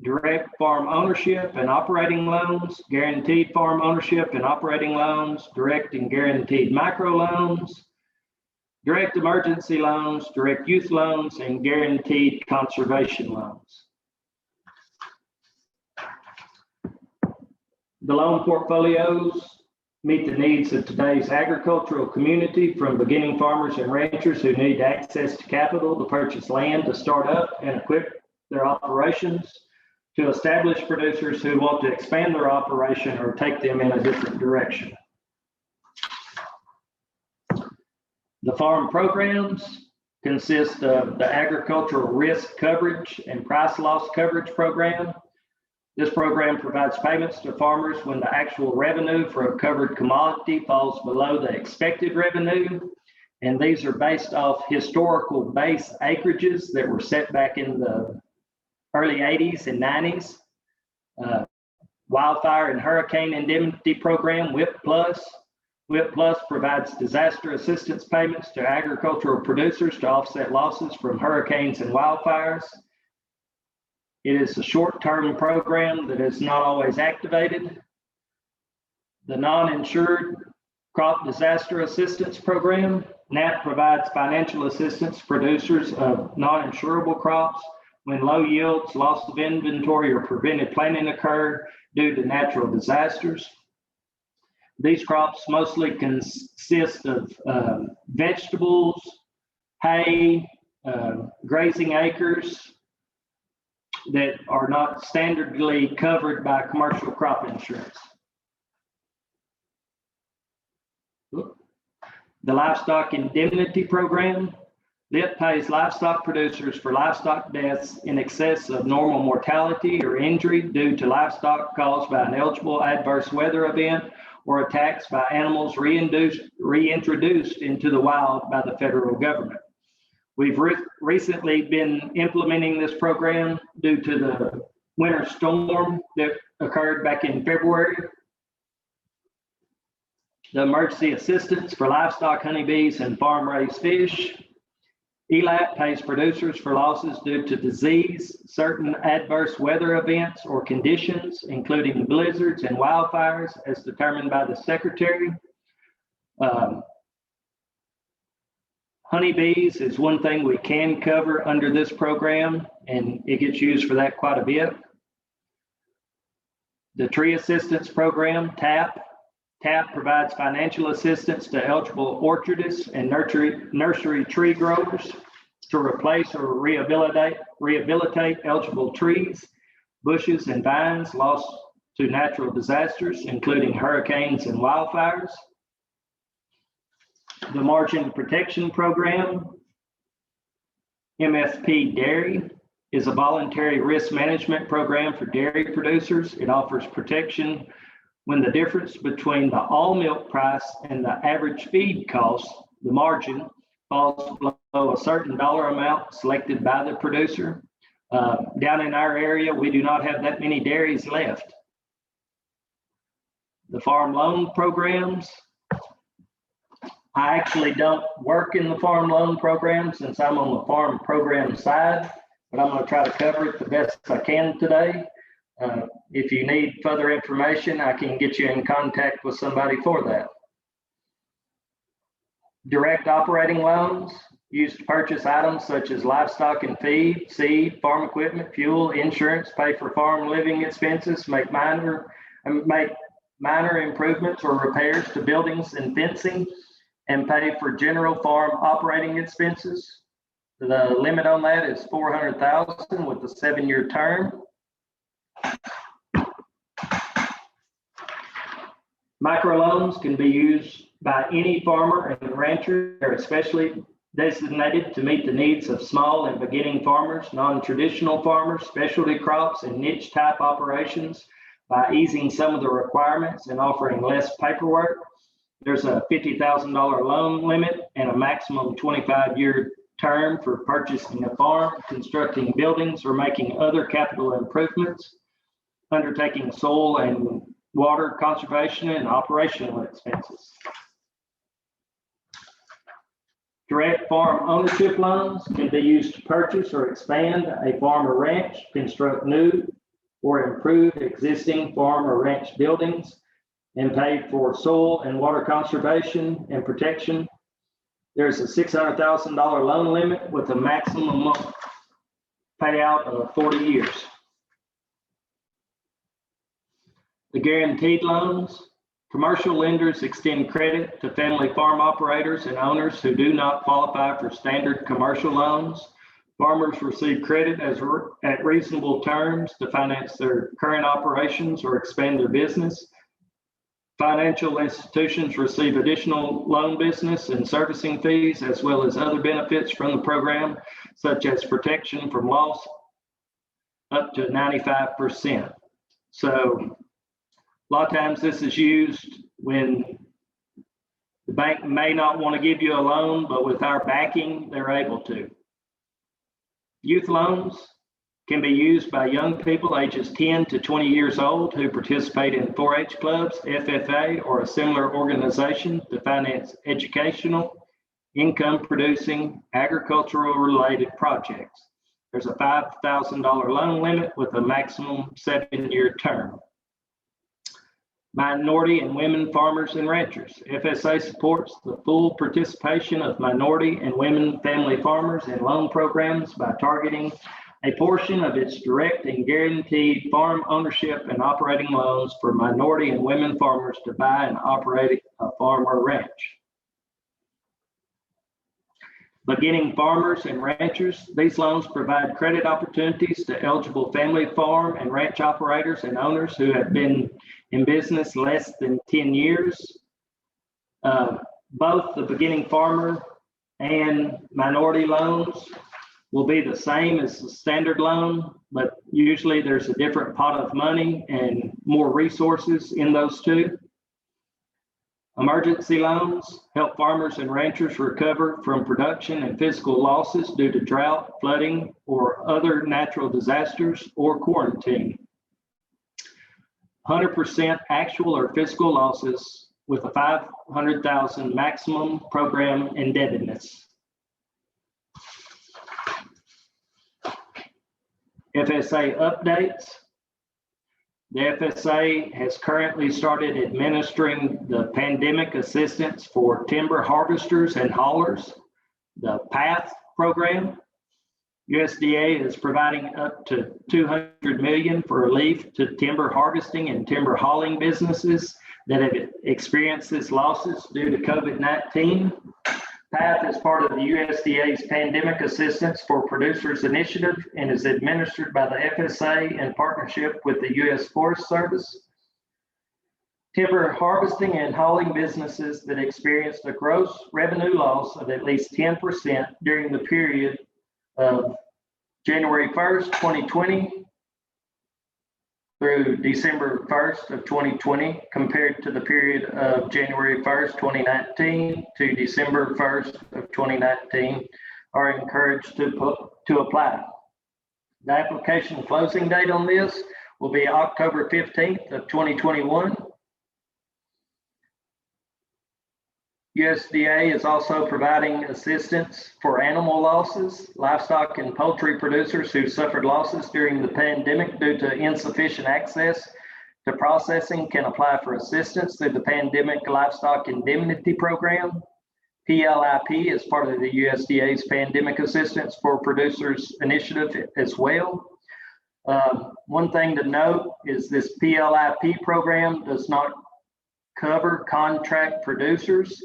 S7: direct farm ownership and operating loans, guaranteed farm ownership and operating loans, direct and guaranteed microloans, direct emergency loans, direct youth loans, and guaranteed conservation loans. The loan portfolios meet the needs of today's agricultural community, from beginning farmers and ranchers who need access to capital to purchase land to start up and equip their operations, to established producers who want to expand their operation or take them in a different direction. The farm programs consist of the agricultural risk coverage and price loss coverage program. This program provides payments to farmers when the actual revenue for a covered commodity falls below the expected revenue. And these are based off historical base acreages that were set back in the early 80s and 90s. Wildfire and Hurricane Indemnity Program, WIP Plus. WIP Plus provides disaster assistance payments to agricultural producers to offset losses from hurricanes and wildfires. It is a short-term program that is not always activated. The Non-Insured Crop Disaster Assistance Program, NAP, provides financial assistance to producers of non-insurable crops when low yields, loss of inventory, or prevented planting occur due to natural disasters. These crops mostly consist of vegetables, hay, grazing acres that are not standardly covered by commercial crop insurance. The Livestock Indemnity Program, LIP pays livestock producers for livestock deaths in excess of normal mortality or injury due to livestock caused by an eligible adverse weather event or attacks by animals reintroduced into the wild by the federal government. We've recently been implementing this program due to the winter storm that occurred back in February. The Emergency Assistance for Livestock, Honeybees, and Farm-Raised Fish. ELAP pays producers for losses due to disease, certain adverse weather events or conditions, including blizzards and wildfires, as determined by the Secretary. Honeybees is one thing we can cover under this program, and it gets used for that quite a bit. The Tree Assistance Program, TAP. TAP provides financial assistance to eligible orchardists and nursery tree growers. to replace or rehabilitate eligible trees, bushes, and vines lost to natural disasters, including hurricanes and wildfires. The Margin Protection Program, MFP Dairy, is a voluntary risk management program for dairy producers. It offers protection when the difference between the all milk price and the average feed cost, the margin, falls below a certain dollar amount selected by the producer. Down in our area, we do not have that many dairies left. The farm loan programs. I actually don't work in the farm loan program since I'm on the farm program side, but I'm going to try to cover it the best I can today. If you need further information, I can get you in contact with somebody for that. Direct operating loans used to purchase items such as livestock and feed, seed, farm equipment, fuel, insurance, pay for farm living expenses, make minor improvements or repairs to buildings and fencing, and pay for general farm operating expenses. The limit on that is $400,000 with a 7-year term. Microloans can be used by any farmer and rancher. They're especially designated to meet the needs of small and beginning farmers, non-traditional farmers, specialty crops, and niche type operations by easing some of the requirements and offering less paperwork. There's a $50,000 loan limit and a maximum 25-year term for purchasing a farm, constructing buildings, or making other capital improvements, undertaking soil and water conservation and operational expenses. Direct farm ownership loans can be used to purchase or expand a farm or ranch, construct new or improve existing farm or ranch buildings, and pay for soil and water conservation and protection. There's a $600,000 loan limit with a maximum payout of 40 years. The guaranteed loans. Commercial lenders extend credit to family farm operators and owners who do not qualify for standard commercial loans. Farmers receive credit at reasonable terms to finance their current operations or expand their business. Financial institutions receive additional loan business and servicing fees, as well as other benefits from the program, such as protection from loss up to 95%. So a lot of times this is used when the bank may not want to give you a loan, but with our backing, they're able to. Youth loans can be used by young people ages 10 to 20 years old who participate in 4-H clubs, FFA, or a similar organization to finance educational, income-producing, agricultural-related projects. There's a $5,000 loan limit with a maximum 7-year term. Minority and women farmers and ranchers. FSA supports the full participation of minority and women family farmers in loan programs by targeting a portion of its direct and guaranteed farm ownership and operating loans for minority and women farmers to buy and operate a farm or ranch. Beginning farmers and ranchers, these loans provide credit opportunities to eligible family farm and ranch operators and owners who have been in business less than 10 years. Both the beginning farmer and minority loans will be the same as the standard loan, but usually there's a different pot of money and more resources in those two. Emergency loans help farmers and ranchers recover from production and physical losses due to drought, flooding, or other natural disasters or quarantine. 100% actual or physical losses with a $500,000 maximum program indebtedness. FSA updates. The FSA has currently started administering the pandemic assistance for timber harvesters and haulers, the PATH program. USDA is providing up to $200 million for relief to timber harvesting and timber hauling businesses that have experienced these losses due to COVID-19. PATH is part of the USDA's Pandemic Assistance for Producers Initiative and is administered by the FSA in partnership with the U.S. Forest Service. Timber harvesting and hauling businesses that experienced a gross revenue loss of at least 10% during the period of January 1st, 2020 through December 1st of 2020 compared to the period of January 1st, 2019 to December 1st of 2019 are encouraged to apply. The application closing date on this will be October 15th of 2021. USDA is also providing assistance for animal losses. Livestock and poultry producers who suffered losses during the pandemic due to insufficient access to processing can apply for assistance through the Pandemic Livestock Indemnity Program. PLIP is part of the USDA's Pandemic Assistance for Producers Initiative as well. One thing to note is this PLIP program does not cover contract producers.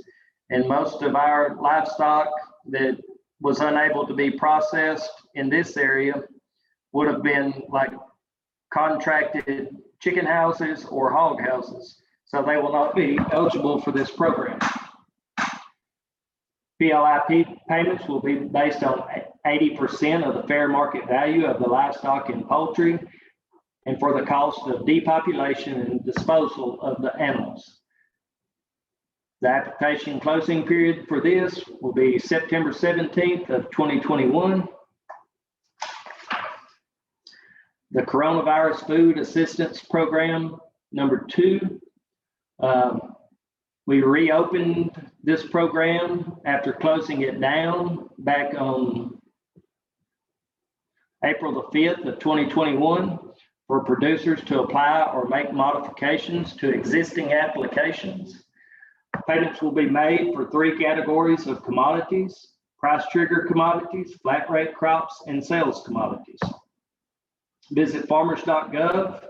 S7: And most of our livestock that was unable to be processed in this area would have been like contracted chicken houses or hog houses. So they will not be eligible for this program. PLIP payments will be based on 80% of the fair market value of the livestock and poultry and for the cost of depopulation and disposal of the animals. The application closing period for this will be September 17th of 2021. The Coronavirus Food Assistance Program number 2. We reopened this program after closing it down back on April the 5th of 2021 for producers to apply or make modifications to existing applications. Payments will be made for 3 categories of commodities: price trigger commodities, flat rate crops, and sales commodities. Visit farmers.gov,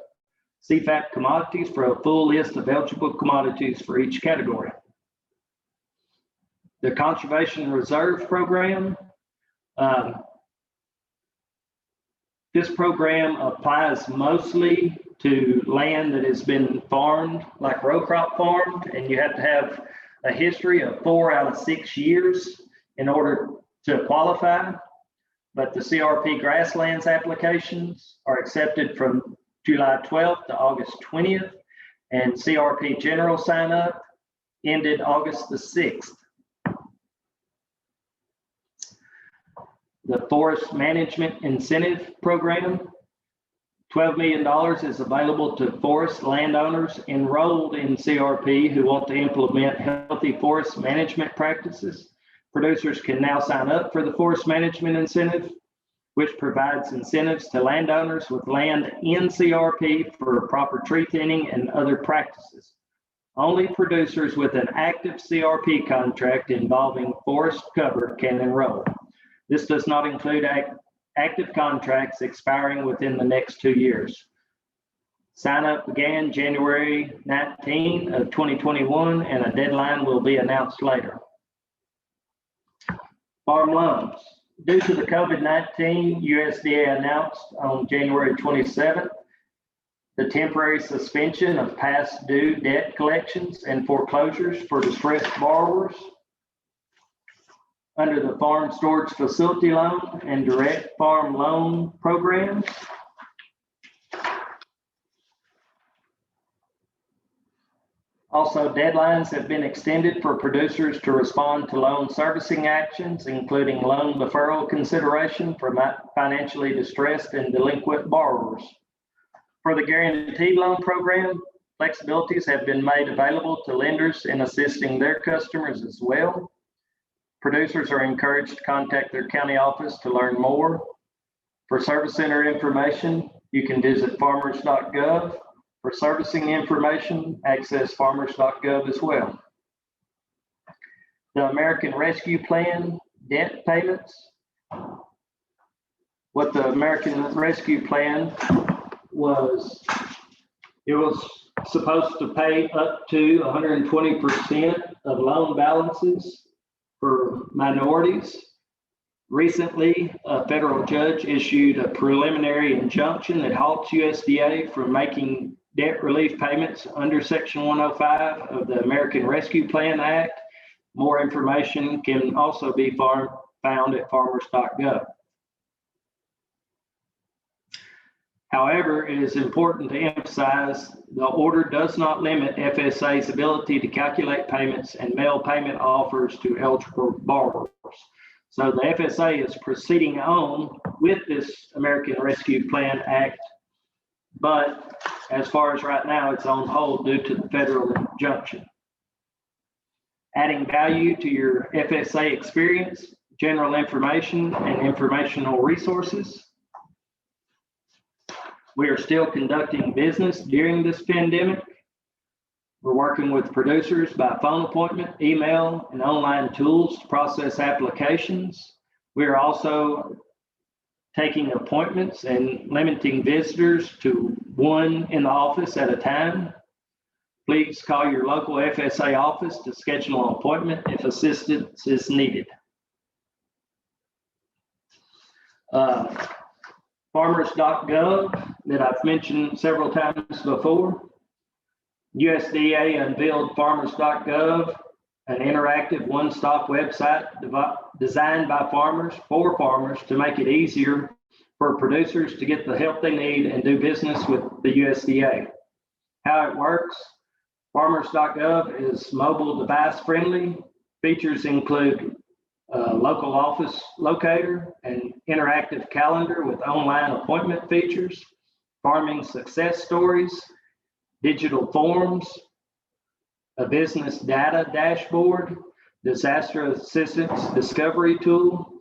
S7: CFAP commodities for a full list of eligible commodities for each category. The Conservation Reserve Program. This program applies mostly to land that has been farmed, like row crop farmed, and you have to have a history of 4 out of 6 years in order to qualify. But the CRP grasslands applications are accepted from July 12th to August 20th, and CRP general sign up ended August the 6th. The Forest Management Incentive Program, $12 million is available to forest landowners enrolled in CRP who want to implement healthy forest management practices. Producers can now sign up for the Forest Management Incentive, which provides incentives to landowners with land in CRP for proper tree thinning and other practices. Only producers with an active CRP contract involving forest cover can enroll. This does not include active contracts expiring within the next 2 years. Sign up began January 19 of 2021, and a deadline will be announced later. Farm loans. Due to the COVID-19, USDA announced on January 27th the temporary suspension of past due debt collections and foreclosures for distressed borrowers under the Farm Storage Facility Loan and Direct Farm Loan programs. Also, deadlines have been extended for producers to respond to loan servicing actions, including loan deferral consideration for financially distressed and delinquent borrowers. For the Guaranteed Loan Program, flexibilities have been made available to lenders in assisting their customers as well. Producers are encouraged to contact their county office to learn more. For service center information, you can visit farmers.gov. For servicing information, access farmers.gov as well. The American Rescue Plan debt payments. What the American Rescue Plan was, it was supposed to pay up to 120% of loan balances for minorities. Recently, a federal judge issued a preliminary injunction that halts USDA from making debt relief payments under Section 105 of the American Rescue Plan Act. More information can also be found at farmers.gov. However, it is important to emphasize the order does not limit FSA's ability to calculate payments and mail payment offers to eligible borrowers. So the FSA is proceeding on with this American Rescue Plan Act, but as far as right now, it's on hold due to the federal injunction. Adding value to your FSA experience, general information and informational resources. We are still conducting business during this pandemic. We're working with producers by phone appointment, email, and online tools to process applications. We are also taking appointments and limiting visitors to one in the office at a time. Please call your local FSA office to schedule an appointment if assistance is needed. Farmers.gov that I've mentioned several times before. USDA unveiled farmers.gov, an interactive one-stop website designed by farmers for farmers to make it easier for producers to get the help they need and do business with the USDA. How it works, farmers.gov is mobile device friendly. Features include local office locator, an interactive calendar with online appointment features, farming success stories, digital forms, a business data dashboard, disaster assistance discovery tool.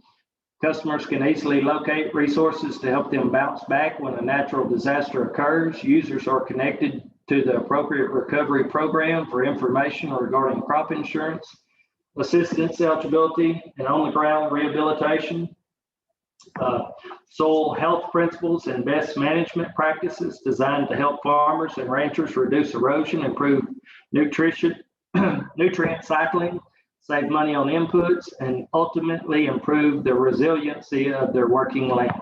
S7: Customers can easily locate resources to help them bounce back when a natural disaster occurs. Users are connected to the appropriate recovery program for information regarding crop insurance, assistance eligibility, and on-the-ground rehabilitation. Soil health principles and best management practices designed to help farmers and ranchers reduce erosion, improve nutrient cycling, save money on inputs, and ultimately improve the resiliency of their working land.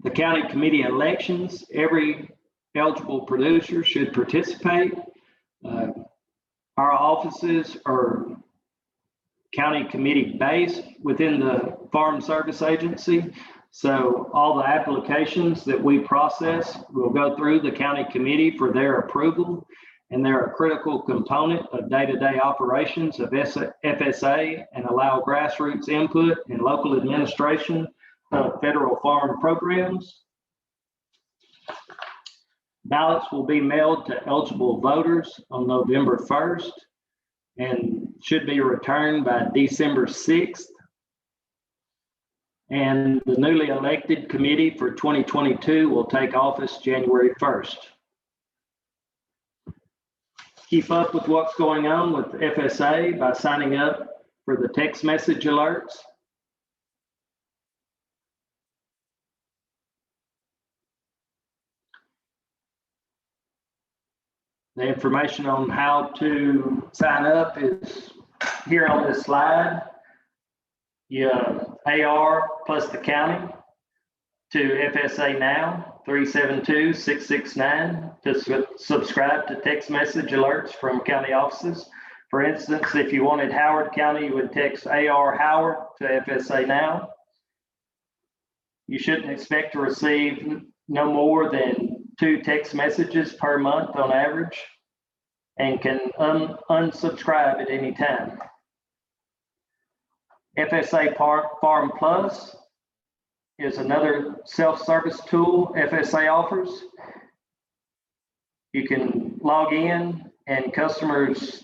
S7: The county committee elections, every eligible producer should participate. Our offices are county committee based within the Farm Service Agency. So all the applications that we process will go through the county committee for their approval, and they're a critical component of day-to-day operations of FSA and allow grassroots input and local administration of federal farm programs. Ballots will be mailed to eligible voters on November 1st and should be returned by December 6th. And the newly elected committee for 2022 will take office January 1st. Keep up with what's going on with FSA by signing up for the text message alerts. The information on how to sign up is here on this slide. You AR plus the county to FSA Now 372-669 to subscribe to text message alerts from county offices. For instance, if you wanted Howard County, you would text AR Howard to FSA Now. You shouldn't expect to receive no more than 2 text messages per month on average, and can unsubscribe at any time. FSA Farm Plus is another self-service tool FSA offers. You can log in and customers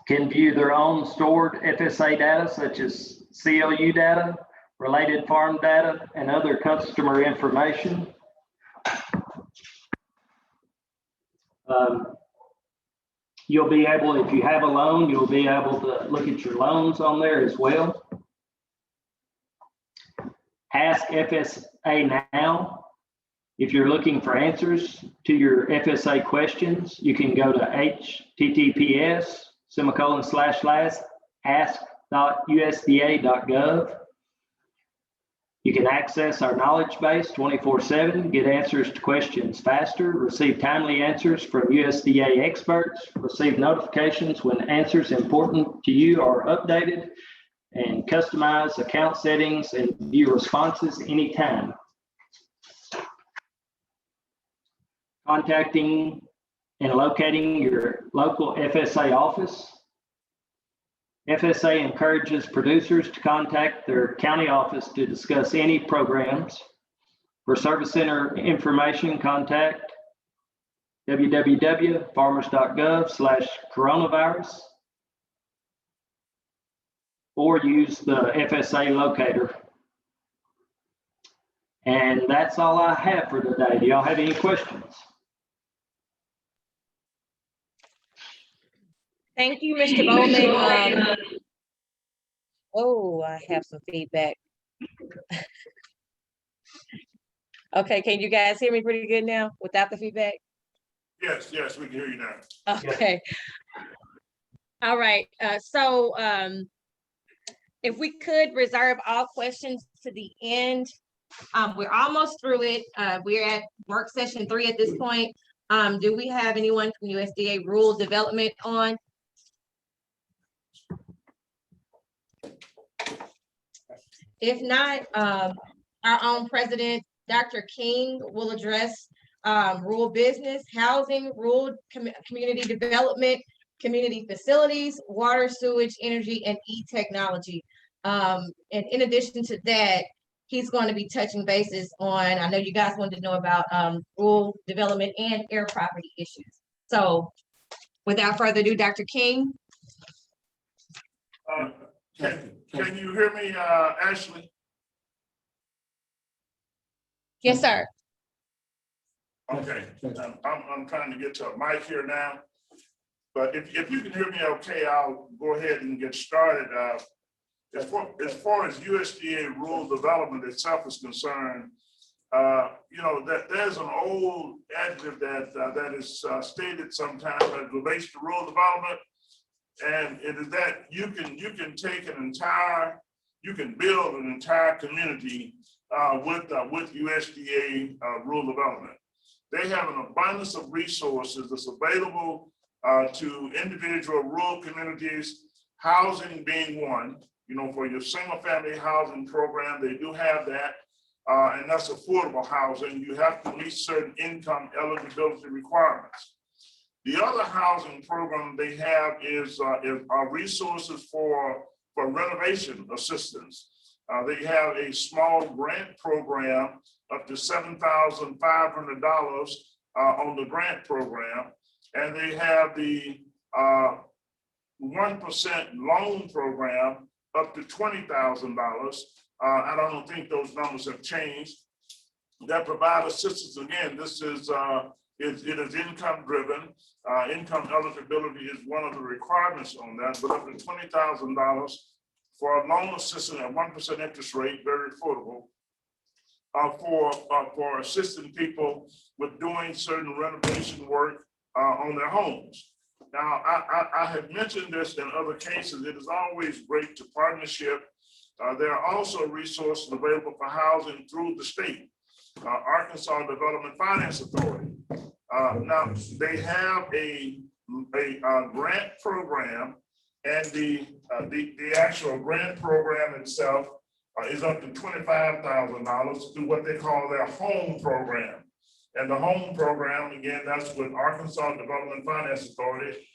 S7: can view their own stored FSA data such as CLU data, related farm data, and other customer information. You'll be able, if you have a loan, you'll be able to look at your loans on there as well. Ask FSA Now If you're looking for answers to your FSA questions, you can go to https://ask.usda.gov. You can access our knowledge base 24/7, get answers to questions faster, receive timely answers from USDA experts, receive notifications when answers important to you are updated, and customize account settings and view responses anytime. Contacting and locating your local FSA office. FSA encourages producers to contact their county office to discuss any programs. For Service Center information, contact www.farmers.gov/coronavirus or use the FSA locator. And that's all I have for today. Do y'all have any questions?
S1: Thank you, Mr. Bowman. Oh, I have some feedback. Okay, can you guys hear me pretty good now without the feedback?
S3: Yes, we can hear you now.
S1: Okay. All right, so if we could reserve all questions to the end. We're almost through it. We're at work session 3 at this point. Do we have anyone from USDA Rural Development on? If not, our own president, Dr. King, will address rural business, housing, rural community development, community facilities, water, sewage, energy, and e-technology. And in addition to that, he's going to be touching bases on, I know you guys wanted to know about rural development and air property issues. So without further ado, Dr. King.
S3: Can you hear me, Ashley?
S1: Yes, sir.
S3: Okay, I'm trying to get to a mic here now. But if you can hear me okay, I'll go ahead and get started. As far as USDA rural development itself is concerned, that there's an old adjective that is stated sometimes that relates to rural development. And it is that you can build an entire community with USDA rural development. They have an abundance of resources that's available to individual rural communities, housing being one. For your single family housing program, they do have that, and that's affordable housing. You have to meet certain income eligibility requirements. The other housing program they have is resources for renovation assistance. They have a small grant program up to $7,500 on the grant program, and they have the 1% loan program up to $20,000. I don't think those numbers have changed. That provide assistance. Again, this is it is income driven. Income eligibility is one of the requirements on that, but up to $20,000 for a loan assistance at 1% interest rate, very affordable. For assisting people with doing certain renovation work on their homes. Now, I have mentioned this in other cases. It is always great to partnership. There are also resources available for housing through the state, Arkansas Development Finance Authority. Now, they have a grant program, and the actual grant program itself is up to $25,000 through what they call their home program. And the home program, again, that's with Arkansas Development Finance Authority.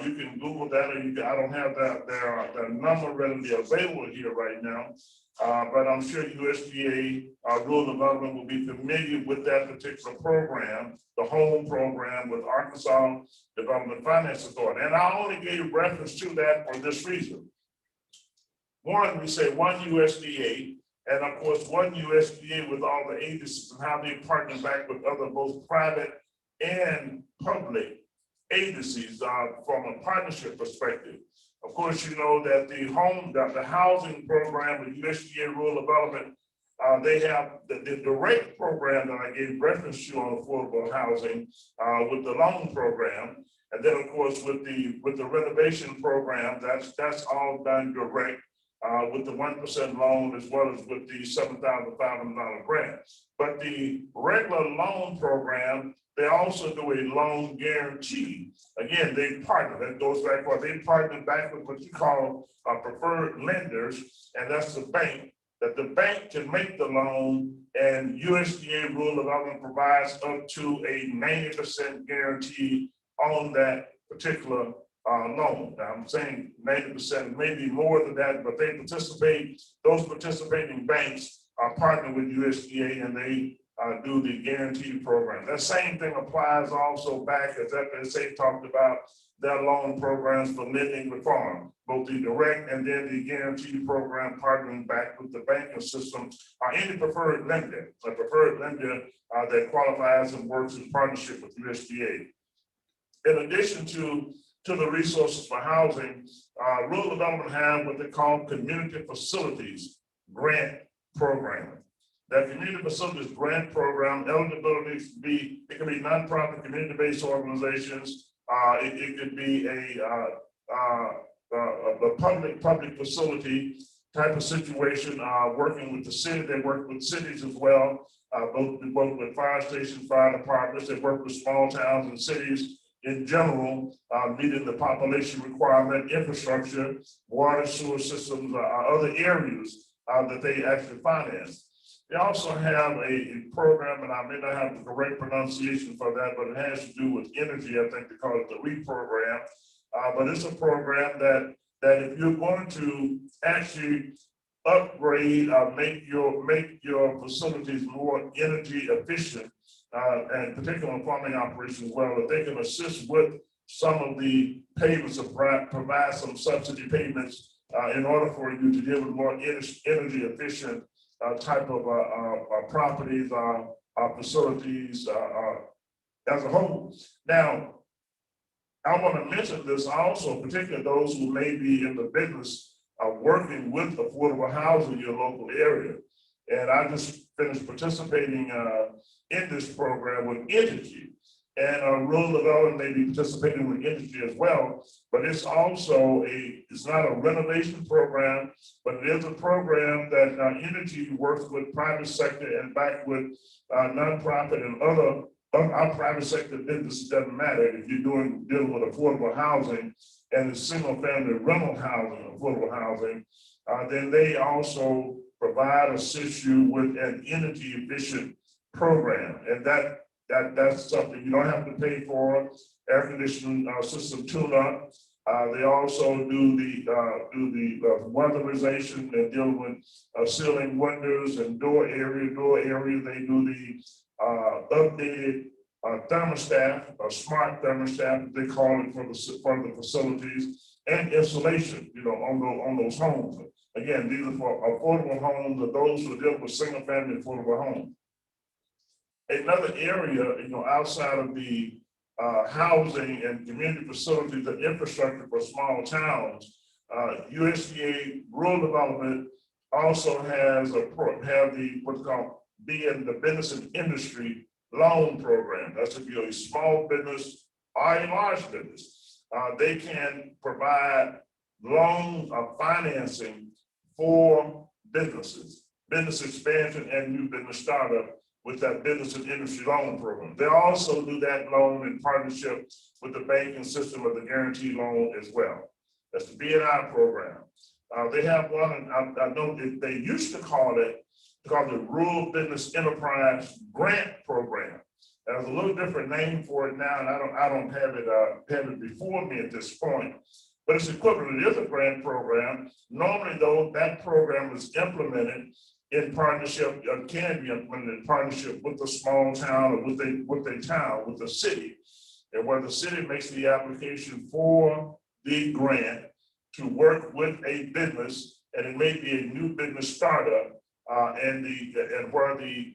S3: You can Google that, or I don't have their number readily available here right now. But I'm sure USDA Rural Development will be familiar with that particular program, the home program with Arkansas Development Finance Authority. And I only gave reference to that for this reason. One, we say one USDA, and of course, one USDA with all the agencies and how they partner back with other both private and public agencies from a partnership perspective. Of course, you know that the housing program with USDA Rural Development They have the direct program that I gave reference to on affordable housing with the loan program. And then, of course, with the renovation program, that's all done direct with the 1% loan as well as with the $7,500 grant. But the regular loan program, they also do a loan guarantee. Again, they partner, that goes back where they partner back with what you call preferred lenders, and that's the bank, that the bank can make the loan, and USDA rule of development provides up to a 90% guarantee on that particular loan. Now, I'm saying 90%, maybe more than that, but they participate, those participating banks are partnered with USDA, and they do the guarantee program. That same thing applies also back, as FSA talked about, their loan programs for lending reform, both the direct and then the guarantee program partnering back with the banking system, or any preferred lender, a preferred lender that qualifies and works in partnership with USDA. In addition to the resources for housing, rural development have what they call community facilities grant program. That community facilities grant program eligibility it can be nonprofit community-based organizations. It could be a public facility type of situation, working with the city. They work with cities as well, both with fire stations, fire departments. They work with small towns and cities in general, meeting the population requirement, infrastructure, water, sewer systems, other areas that they actually finance. They also have a program, and I may not have the correct pronunciation for that, but it has to do with energy. I think they call it the REAP program. But it's a program that if you're going to actually upgrade, make your facilities more energy efficient, and particularly farming operations as well, that they can assist with some of the payments of provide some subsidy payments in order for you to deal with more energy efficient type of properties, facilities as a whole. Now, I want to mention this also, particularly those who may be in the business of working with affordable housing in your local area. And I just finished participating in this program with energy. And rural development may be participating with energy as well, but it's also it's not a renovation program, but it is a program that energy works with private sector and back with nonprofit and other our private sector business. Doesn't matter if you're dealing with affordable housing and it's single family rental housing, affordable housing, then they also provide, assist you with an energy efficient program. And that's something you don't have to pay for. Air conditioning system tune-up. They also do the weatherization and deal with ceiling windows and door area. They do the updated thermostat, or smart thermostat, they call it for the facilities, and insulation, on those homes. Again, these are for affordable homes, or those who deal with single family affordable homes. Another area, outside of the housing and community facilities and infrastructure for small towns, USDA Rural Development also has what's called being the business and industry loan program. That's if you're a small business or a large business. They can provide loan financing for businesses, business expansion and new business startup with that business and industry loan program. They also do that loan in partnership with the banking system of the guarantee loan as well. That's the BNI program. They have one, and I know that they used to call it the Rural Business Enterprise Grant Program. There's a little different name for it now, and I don't have it before me at this point, but it's equivalent. It is a grant program. Normally, though, that program is implemented in partnership, can be implemented in partnership with the small town or with the city, and where the city makes the application for the grant to work with a business, and it may be a new business startup, and where the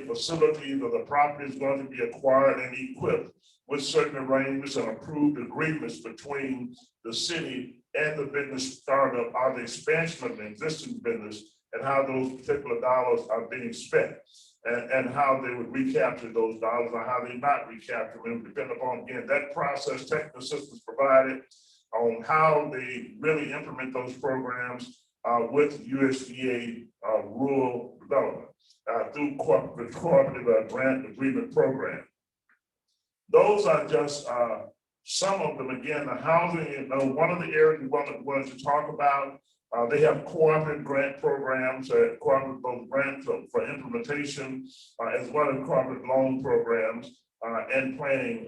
S3: facilities or the property is going to be acquired and equipped with certain arrangements and approved agreements between the city and the business startup or the expansion of the existing business. and how those particular dollars are being spent, and how they would recapture those dollars or how they not recapture them, depending upon, again, that process, technical assistance provided on how they really implement those programs with USDA rural development through the cooperative grant agreement program. Those are just some of them. Again, the housing, one of the areas we wanted to talk about, they have cooperative grant programs, cooperative both grants for implementation, as well as cooperative loan programs and planning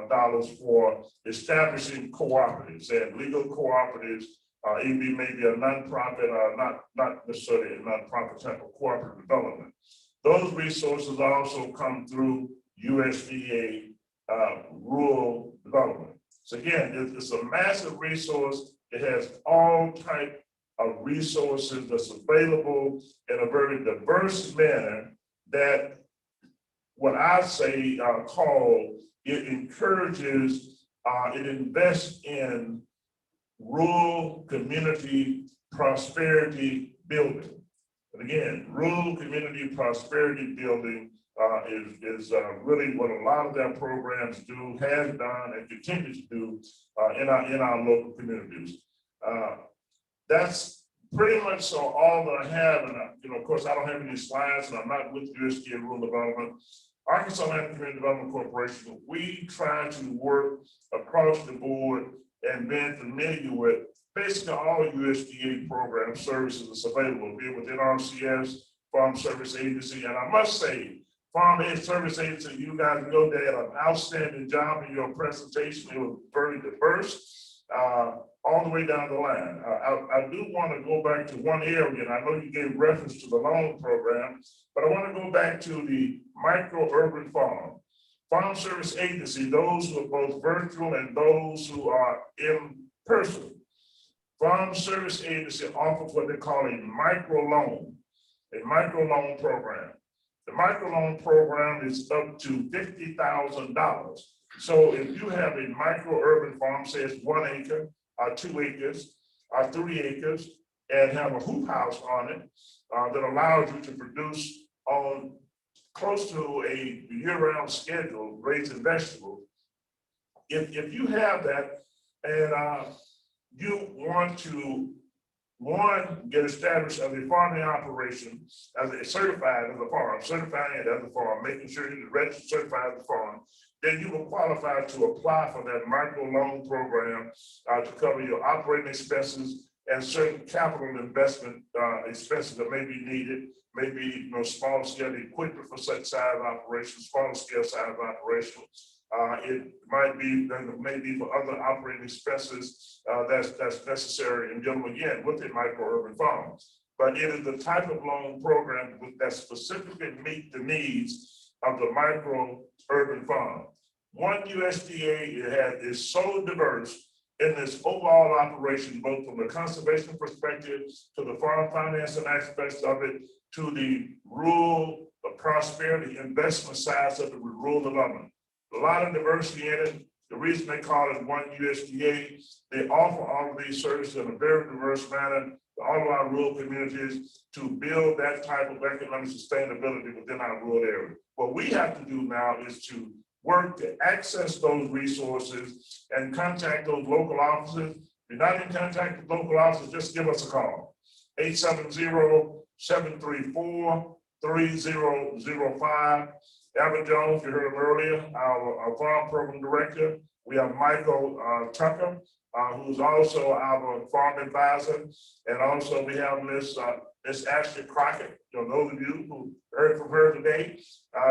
S3: dollars for establishing cooperatives and legal cooperatives. It be maybe a nonprofit, not necessarily a nonprofit type of cooperative development. Those resources also come through USDA rural development. So again, it's a massive resource. It has all type of resources that's available in a very diverse manner that what I say call, it encourages, it invests in rural community prosperity building. And again, rural community prosperity building is really what a lot of their programs do, has done, and continues to do in our local communities. That's pretty much so all that I have. And of course, I don't have any slides, and I'm not with USDA Rural Development. Arkansas Land Community Development Corporation, we try to work across the board and been familiar with basically all USDA program services that's available, be it within RCS, Farm Service Agency. And I must say, Farm Aid Service Agency, you guys know they had an outstanding job in your presentation. It was very diverse, all the way down the line. I do want to go back to one area, and I know you gave reference to the loan program, but I want to go back to the micro-urban farm. Farm Service Agency, those who are both virtual and those who are in person. Farm Service Agency offers what they call a microloan program. The microloan program is up to $50,000. So if you have a micro-urban farm, say it's 1 acre, or 2 acres, or 3 acres, and have a hoop house on it that allows you to produce on close to a year-round schedule, raising vegetables. If you have that and you want to, one, get established as a farming operation, as a certified as a farm, certifying it as a farm, making sure you're registered, certified as a farm, then you will qualify to apply for that micro loan program to cover your operating expenses and certain capital investment expenses that may be needed, maybe small scale equipment for such size operations, small scale size operations. It might be, maybe for other operating expenses that's necessary in dealing again with a micro-urban farm. But it is the type of loan program that specifically meet the needs of the micro-urban farm. One, USDA is so diverse in this overall operation, both from the conservation perspective to the farm financing aspects of it, to the rural prosperity investment side of it with rural development. A lot of diversity in it. The reason they call it one USDA, they offer all of these services in a very diverse manner to all of our rural communities to build that type of economic sustainability within our rural area. What we have to do now is to work to access those resources and contact those local offices. If you're not in contact with local offices, just give us a call. 870-734-3005. Evan Jones, you heard him earlier, our farm program director. We have Michael Tucker, who's also our farm advisor. And also we have Miss Ashley Crockett. Those of you who heard from her today,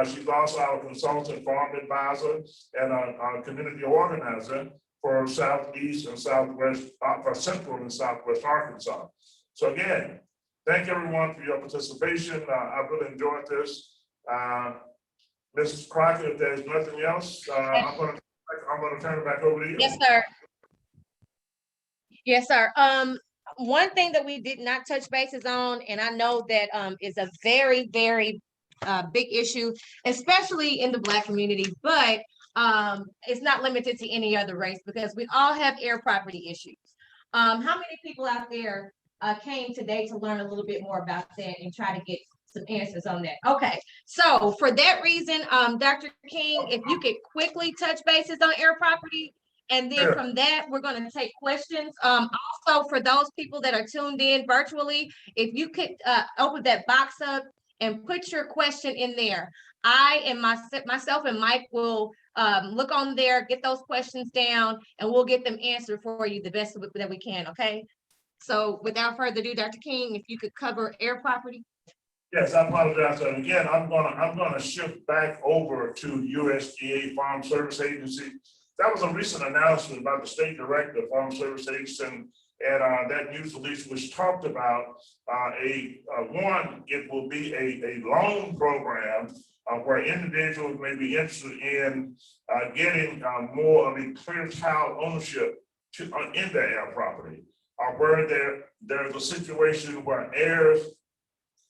S3: she's also our consultant farm advisor and a community organizer for Southeast and Southwest, for Central and Southwest Arkansas. So again, thank everyone for your participation. I really enjoyed this. Mrs. Crockett, if there's nothing else, I'm going to turn it back over to you.
S1: Yes, sir. Yes, sir. One thing that we did not touch bases on, and I know that is a very, very big issue, especially in the Black community, but it's not limited to any other race because we all have air property issues. How many people out there came today to learn a little bit more about that and try to get some answers on that. Okay, so for that reason, Dr. King, if you could quickly touch bases on air property, and then
S3: Sure.
S1: from that, we're going to take questions. Also for those people that are tuned in virtually, if you could open that box up and put your question in there. I and myself and Mike will look on there, get those questions down, and we'll get them answered for you the best that we can, okay? So without further ado, Dr. King, if you could cover air property.
S3: Yes, I apologize. And again, I'm gonna shift back over to USDA Farm Service Agency. That was a recent announcement by the State Director of Farm Service Agency, and that news release which talked about it will be a loan program where individuals may be interested in getting more of a clear child ownership in their air property, where there's a situation where heirs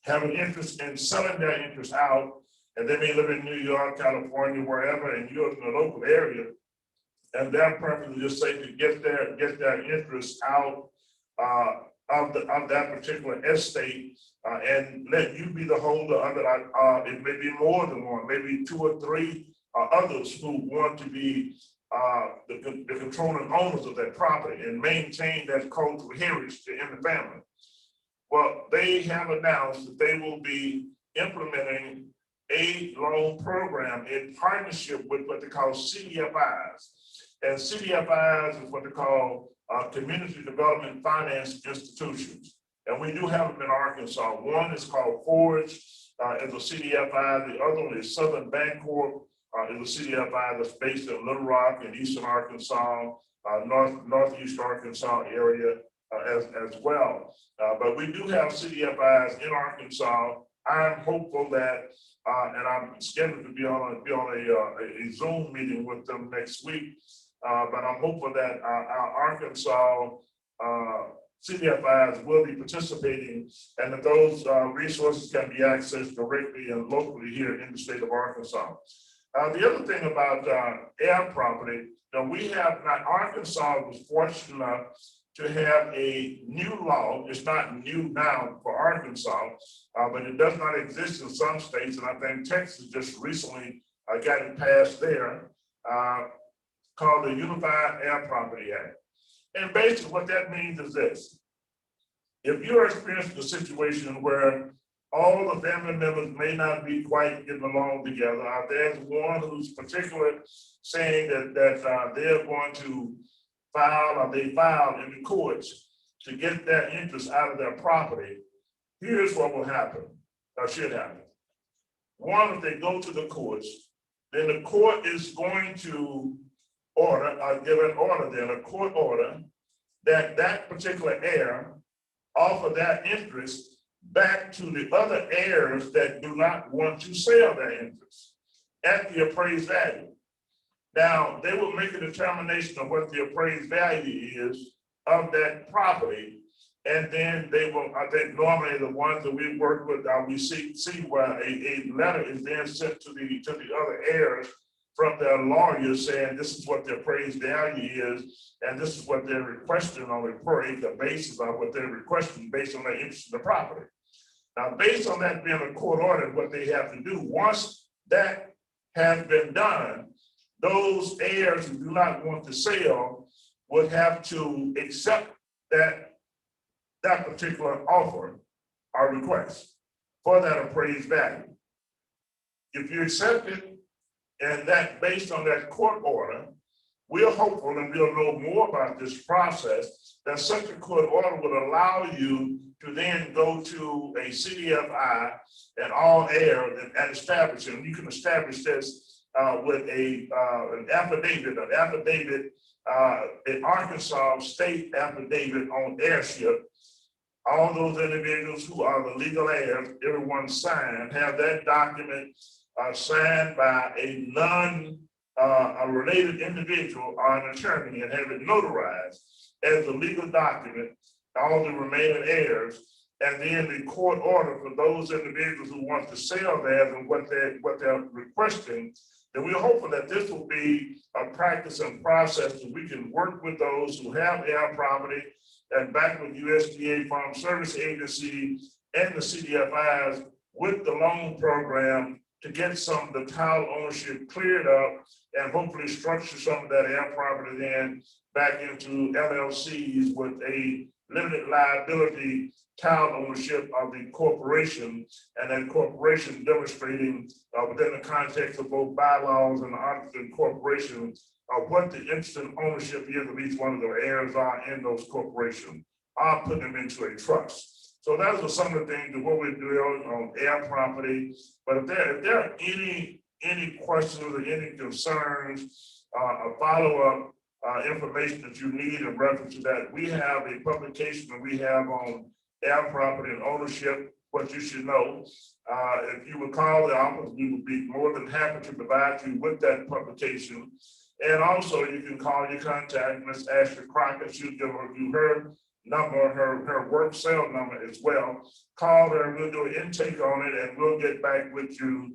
S3: have an interest in selling their interest out, and they may live in New York, California, wherever, and you're in the local area, and their preference is just say to get their interest out of that particular estate, and let you be the holder of it. It may be more than one, maybe 2 or 3 others who want to be the controlling owners of that property and maintain that cultural heritage in the family. Well, they have announced that they will be implementing a loan program in partnership with what they call CDFIs. And CDFIs is what they call Community Development Finance Institutions. And we do have them in Arkansas. One is called Forge as a CDFI. The other one is Southern Bancorp is a CDFI that's based in Little Rock in Eastern Arkansas, Northeast Arkansas area as well. But we do have CDFIs in Arkansas. I'm hopeful that, and I'm scheduled to be on a Zoom meeting with them next week. But I'm hopeful that our Arkansas CDFIs will be participating, and that those resources can be accessed directly and locally here in the state of Arkansas. The other thing about air property, we have not, Arkansas was fortunate enough to have a new law. It's not new now for Arkansas, but it does not exist in some states, and I think Texas just recently got it passed there, called the Unified Air Property Act. And basically what that means is this: if you're experiencing a situation where all the family members may not be quite getting along together, there's one who's particularly saying that they're going to file, or they filed in the courts to get their interest out of their property, here's what will happen, or should happen. One, if they go to the courts, then the court is going to give an order, then a court order, that particular heir offer that interest back to the other heirs that do not want to sell their interest at the appraised value. Now, they will make a determination of what the appraised value is of that property, and then they will, I think normally the ones that we work with, we see where a letter is then sent to the other heirs from their lawyers saying this is what the appraised value is, and this is what they're requesting on a per acre basis of what they're requesting based on their interest in the property. Now, based on that being a court order, what they have to do, once that has been done, those heirs who do not want to sell would have to accept that particular offer or request for that appraised value. If you accept it, and that based on that court order, we're hopeful, and we'll know more about this process, that such a court order would allow you to then go to a CDFI and all heirs and establish it. And you can establish this with an affidavit, an Arkansas state affidavit on heirship. All those individuals who are the legal heirs, everyone signed, have that document signed by a related individual or an attorney, and have it notarized as a legal document, all the remaining heirs, and then the court order for those individuals who want to sell theirs and what they're requesting And we're hopeful that this will be a practice and process that we can work with those who have air property and back with USDA Farm Service Agency and the CDFIs with the loan program to get some of the title ownership cleared up and hopefully structure some of that air property then back into LLCs with a limited liability title ownership of the corporation, and then corporation demonstrating within the context of both bylaws and the articles of incorporation what the instant ownership is of each one of the heirs are in those corporations, are putting them into a trust. So those are some of the things that what we're doing on air property. But if there are any questions or any concerns, a follow-up information that you need in reference to that, we have a publication that we have on air property and ownership, what you should know. If you would call the office, we would be more than happy to provide you with that publication. And also you can call your contact, Ms. Ashley Crockett. She'll give you her number, her work cell number as well. Call her, we'll do an intake on it, and we'll get back with you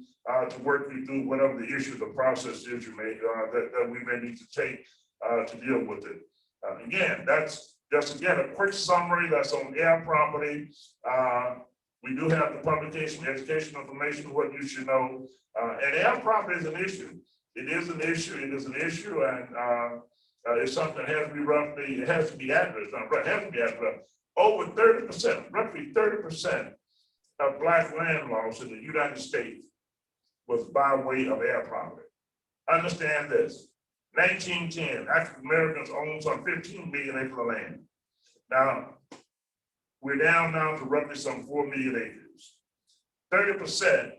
S3: to work you through whatever the issue, the process is you may, that we may need to take to deal with it. Again, that's just a quick summary that's on air property. We do have the publication, educational information, what you should know. And air property is an issue. It is an issue. It is an issue, and it's something that has to be roughly, it has to be addressed. It has to be addressed. Over 30%, roughly 30% of Black land loss in the United States was by way of air property. Understand this. 1910, African Americans owned some 15 million acres of land. Now, we're down now to roughly some 4 million acres. 30%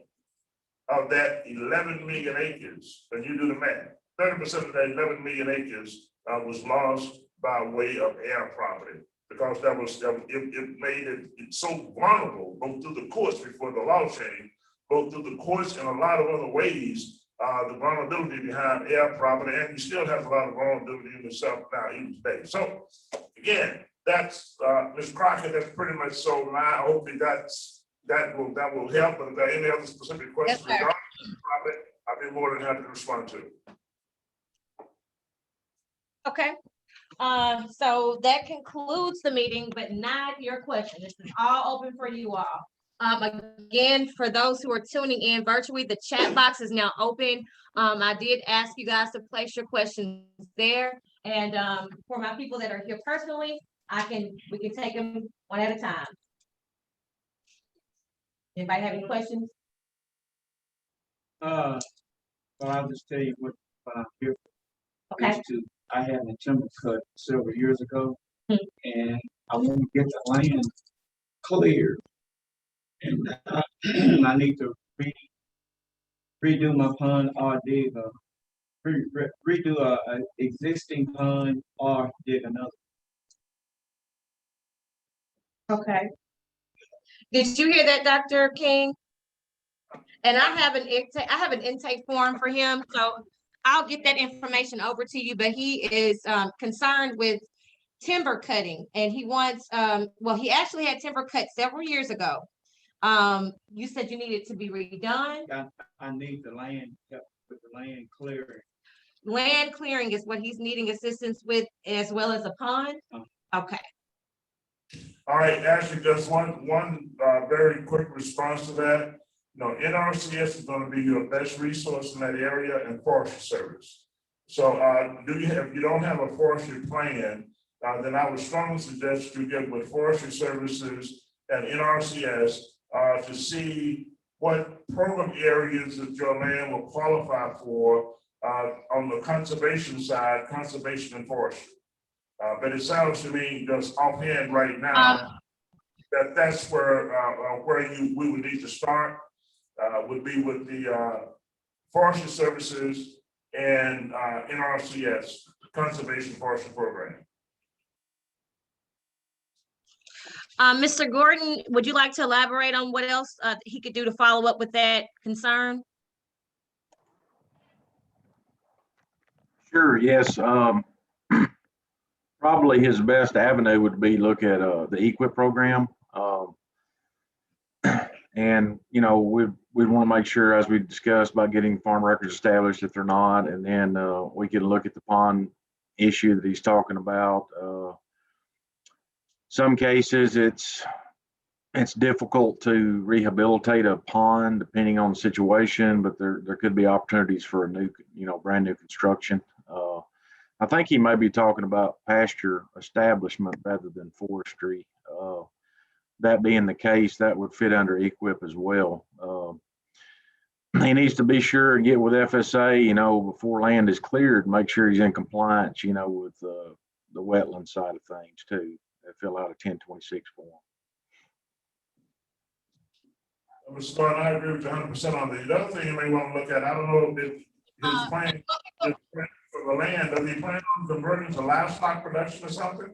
S3: of that 11 million acres, and you do the math, 30% of that 11 million acres was lost by way of air property, because it made it so vulnerable, both through the courts before the law changed, both through the courts and a lot of other ways, the vulnerability behind air property, and you still have a lot of vulnerability in the South now even today. So again, that's Ms. Crockett, that's pretty much so now. Hopefully that will help. But if there are any other specific questions regarding property, I'll be more than happy to respond to.
S1: Okay. So that concludes the meeting, but not your question. This is all open for you all. Again, for those who are tuning in virtually, the chat box is now open. I did ask you guys to place your questions there. And for my people that are here personally, we can take them one at a time. Anybody have any questions?
S8: Well, I'll just tell you what I'm here for.
S1: Okay.
S8: I had a timber cut several years ago,
S1: Hmm.
S8: and I want to get the land cleared. And I need to redo my pond or dig redo a existing pond or dig another.
S1: Okay. Did you hear that, Dr. King? And I have an intake form for him, so I'll get that information over to you, but he is concerned with timber cutting, and he wants, well, he actually had timber cut several years ago. You said you needed to be redone.
S8: I need the land, with the land clearing.
S1: Land clearing is what he's needing assistance with, as well as a pond. Okay.
S3: All right, actually, just one very quick response to that. NRCS is going to be your best resource in that area, and Forestry Service. So if you don't have a forestry plan, then I would strongly suggest you get with Forestry Services and NRCS to see what program areas that your land will qualify for on the conservation side, conservation and forestry. But it sounds to me just offhand right now that's where we would need to start. Would be with the Forestry Services and NRCS, Conservation Forestry Program.
S1: Mr. Gordon, would you like to elaborate on what else he could do to follow up with that concern?
S6: Sure, yes. Probably his best avenue would be look at the EQIP program. And we've we'd want to make sure, as we discussed, about getting farm records established if they're not, and then we can look at the pond issue that he's talking about. Some cases it's difficult to rehabilitate a pond depending on the situation, but there could be opportunities for a new, brand new construction. I think he may be talking about pasture establishment rather than forestry. That being the case, that would fit under EQIP as well. He needs to be sure and get with FSA, before land is cleared, make sure he's in compliance, with the wetland side of things too. They fill out a 1026 form.
S3: Mr. Gordon, I agree with you 100% on that. The other thing you may want to look at, I don't know if his plan for the land, does he plan on converting to livestock production or something?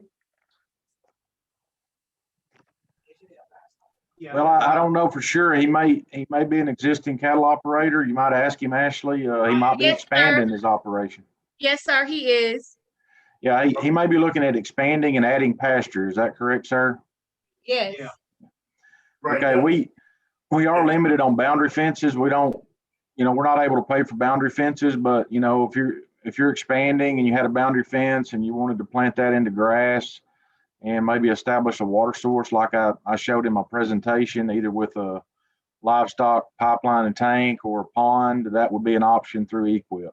S6: Well, I don't know for sure. He may be an existing cattle operator. You might ask him, Ashley. He might be
S1: Yes,
S6: expanding
S1: sir.
S6: his operation.
S1: Yes, sir, he is.
S6: Yeah, he may be looking at expanding and adding pasture. Is that correct, sir?
S1: Yes.
S8: Yeah.
S3: Right.
S6: Okay, we are limited on boundary fences. We don't, we're not able to pay for boundary fences, but if you're expanding and you had a boundary fence and you wanted to plant that into grass and maybe establish a water source like I showed in my presentation, either with a livestock pipeline and tank or a pond, that would be an option through EQIP.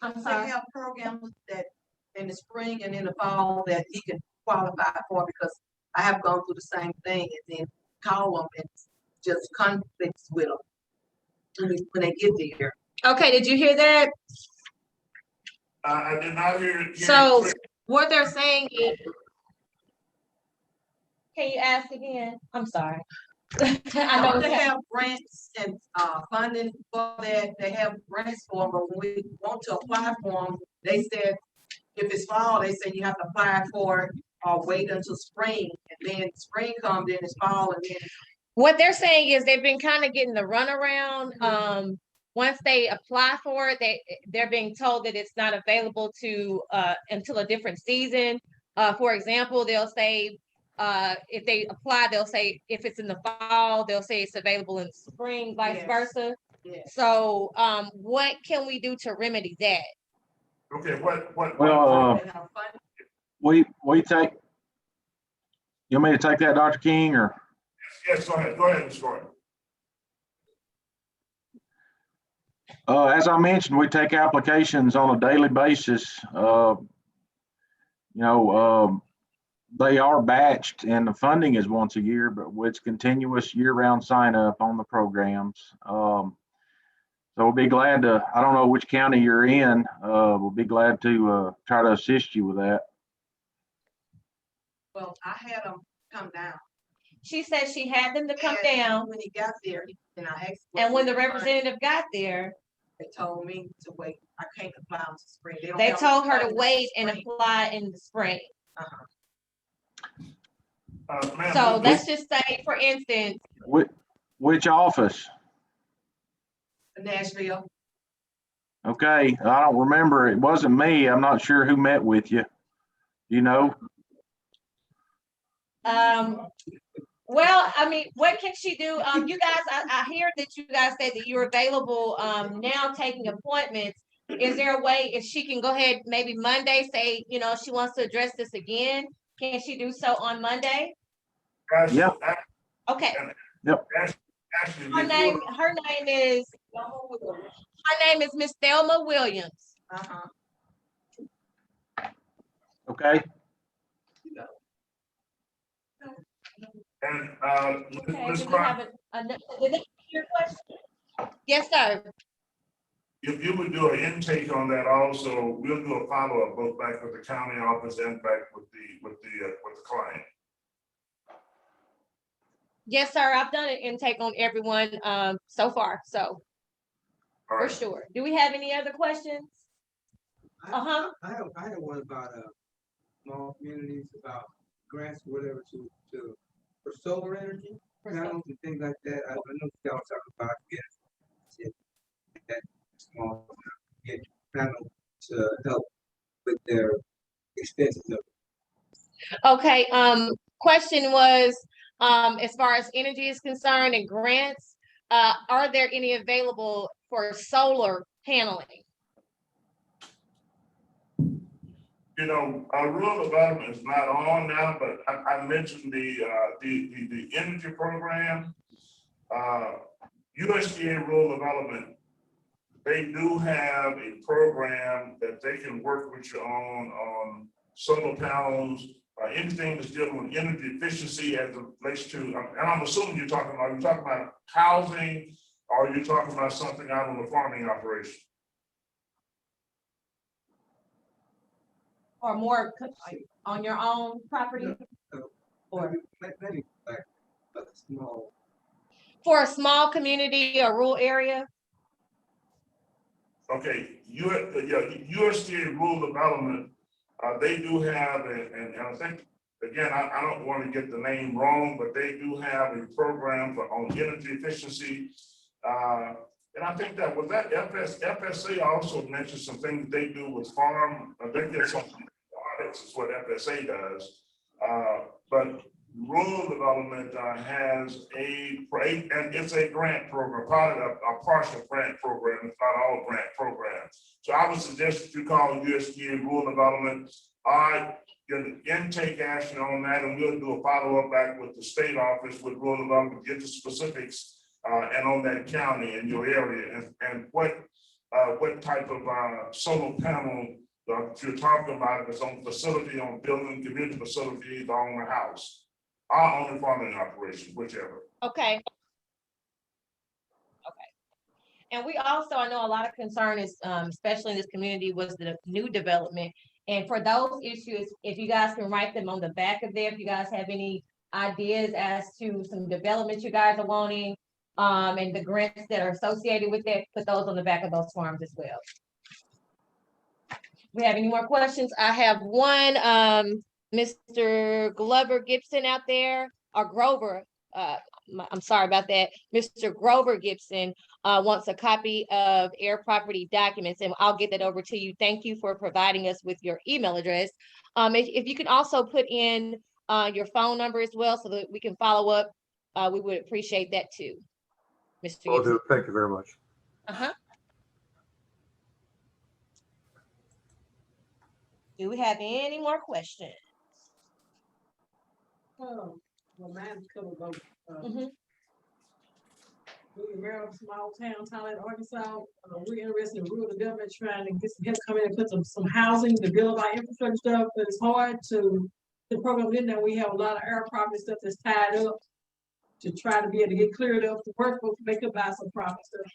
S1: I'm
S9: They
S1: sorry.
S9: have programs that in the spring and in the fall that he can qualify for, because I have gone through the same thing and then call them and just conflicts with them when they get there.
S1: Okay, did you hear that?
S3: I did not hear it.
S1: So what they're saying is, can you ask again? I'm sorry. I know
S9: They
S1: it's-
S9: have grants and funding for that. They have grants for them, but when we want to apply for them, they said if it's fall, they say you have to apply for it or wait until spring, and then spring comes, then it's fall, and then
S1: what they're saying is they've been kind of getting the runaround. Once they apply for it, they're being told that it's not available to until a different season. For example, they'll say if they apply, they'll say if it's in the fall, they'll say it's available in the spring, vice
S9: Yes.
S1: versa.
S9: yes.
S1: So what can we do to remedy that?
S3: Okay, what?
S6: Well,
S9: They have funding.
S6: we take. You want me to take that, Dr. King, or?
S3: Yes, go ahead, Mr. Gordon.
S6: As I mentioned, we take applications on a daily basis. They are batched and the funding is once a year, but it's continuous year-round sign up on the programs. So we'll be glad to, I don't know which county you're in. We'll be glad to try to assist you with that.
S9: Well, I had them come down.
S1: She said she had them to come
S9: And
S1: down,
S9: when he got there, and I asked.
S1: and when the
S9: what-
S1: representative got there,
S9: They told me to wait. I can't apply until spring. don't
S1: they
S9: have
S1: told her to
S9: funding
S1: wait
S9: until
S1: and
S9: spring.
S1: apply in the spring.
S9: Uh-huh.
S3: Ma'am,
S1: So let's just say, for instance,
S6: Which office?
S9: Nashville.
S6: Okay, I don't remember. It wasn't me. I'm not sure who met with you. You know?
S1: well, I mean, what can she do? You guys, I hear that you guys said that you're available, now taking appointments. Is there a way if she can go ahead, maybe Monday, say, she wants to address this again? Can she do so on Monday?
S3: Ashley,
S6: Yep.
S1: Okay,
S3: Ashley,
S1: her name is Miss Thelma Williams.
S9: Uh-huh.
S6: Okay.
S3: and,
S1: Okay,
S3: Ms.
S1: do we
S3: Cross,
S1: have did that answer your question? Yes, sir.
S3: if you would do an intake on that also, we'll do a follow-up both back with the county office and back with the client.
S1: Yes, sir. I've done an intake on everyone so far, so
S3: All
S1: for
S3: right.
S1: sure. Do we have any other questions? Uh-huh.
S8: I have one about small communities, about grants, whatever, for solar energy panels and things like that. I know y'all talking about that small panel to help with their expenses of
S1: Okay, question was, as far as energy is concerned and grants, are there any available for solar paneling?
S3: You know, rural development is not on now, but I mentioned the energy program. USDA Rural Development, they do have a program that they can work with you on solar panels, anything that's dealing with energy efficiency as it relates to, and I'm assuming you're talking about housing, or you're talking about something out on the farming operation?
S1: Or more on your own property? Or for a small community or rural area?
S3: Okay, USDA Rural Development, they do have, and I think, again, I don't want to get the name wrong, but they do have a program on energy efficiency. And I think that with that FSA also mentioned some things they do with farm, they get some audits is what FSA does. But rural development has and it's a grant program, part of a partial grant program, it's not all grant programs. So I would suggest that you call USDA Rural Development. Get an intake action on that, and we'll do a follow-up back with the state office with rural development, get the specifics and on that county in your area, and what type of solar panel that you're talking about, if it's on facility, on building, community facilities, on the house, or on the farming operation, whichever.
S1: Okay. And we also, I know a lot of concern is, especially in this community, was the new development. And for those issues, if you guys can write them on the back of there, if you guys have any ideas as to some development you guys are wanting, and the grants that are associated with that, put those on the back of those forms as well. We have any more questions? I have one, Mr. Glover Gibson out there, or Grover, I'm sorry about that. Mr. Grover Gibson wants a copy of air property documents, and I'll get that over to you. Thank you for providing us with your email address. If you can also put in your phone number as well so that we can follow up, we would appreciate that too. Mr. Gibson.
S10: Thank you very much.
S1: Do we have any more questions?
S9: Well, mine's covered both. We're mayor of a small town, Tyler, Arkansas. We're interested in rural development, trying to get some help come in and put some housing to build our infrastructure stuff, but it's hard to program in there. We have a lot of air property stuff that's tied up to try to be able to get cleared up to work with, make up buy some property stuff,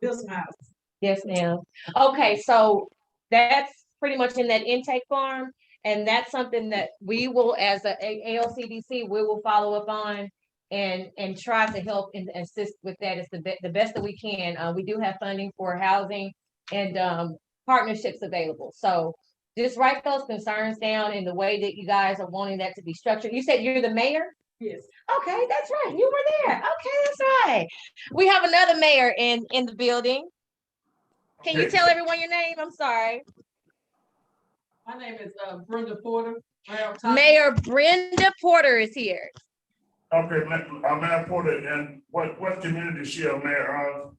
S9: build some houses.
S1: Yes, ma'am. Okay, so that's pretty much in that intake form, and that's something that we will, as a ALCDC, we will follow up on and try to help and assist with that. It's the best that we can. We do have funding for housing and partnerships available. So just write those concerns down in the way that you guys are wanting that to be structured. You said you're the mayor?
S9: Yes.
S1: Okay, that's right. You were there. Okay, that's right. We have another mayor in the building. Can you tell everyone your name? I'm sorry.
S9: My name is Brenda Porter.
S1: Mayor Brenda Porter is here.
S3: Okay, Mayor Porter, and what community is she a mayor of?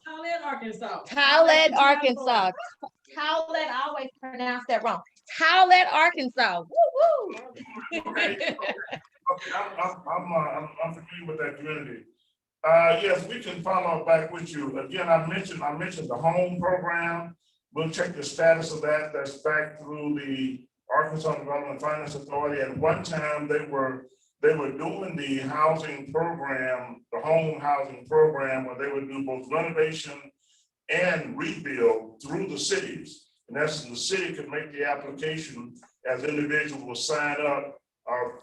S9: Towlett, Arkansas.
S1: Towlett, Arkansas. Towlett, I always pronounce that wrong. Towlett, Arkansas. Woo woo.
S3: Okay, I'm familiar with that community. Yes, we can follow back with you. Again, I mentioned the home program. We'll check the status of that. That's back through the Arkansas Development Finance Authority. At one time, they were doing the housing program, the home housing program, where they would do both renovation and rebuild through the cities. In essence, the city could make the application as individuals will sign up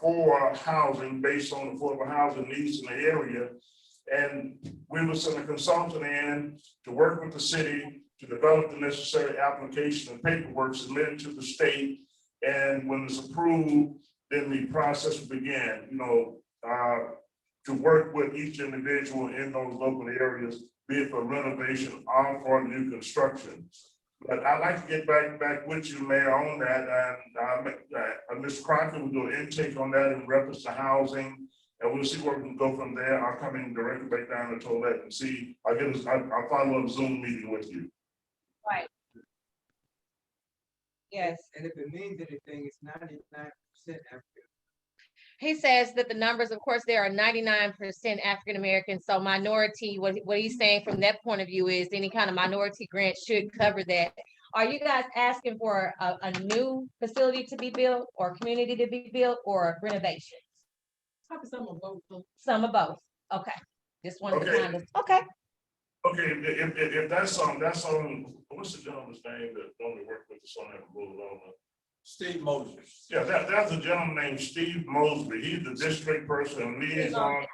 S3: for housing based on affordable housing needs in the area. And we would send a consultant in to work with the city to develop the necessary application and paperwork submitted to the state. And when it's approved, then the process will begin, to work with each individual in those local areas, be it for renovation or for new construction. But I'd like to get back with you, Mayor, on that, and Ms. Crockett will do an intake on that in reference to housing, and we'll see where we can go from there. I'll come in directly back down to Tollette and see, I'll follow up Zoom meeting with you.
S1: Right. Yes.
S8: And if it means anything, it's 99% African.
S1: He says that the numbers, of course, there are 99% African Americans, so minority, what he's saying from that point of view is any kind of minority grant should cover that. Are you guys asking for a new facility to be built or community to be built or renovations?
S9: Probably some of both.
S1: Some of both. Okay. Just wanted to
S3: Okay.
S1: kind of, okay.
S3: Okay, if that's on, what's the gentleman's name that normally work with us on that rule development?
S4: Steve Moses.
S3: Yeah, that's a gentleman named Steve Mosby. He's the district person liaison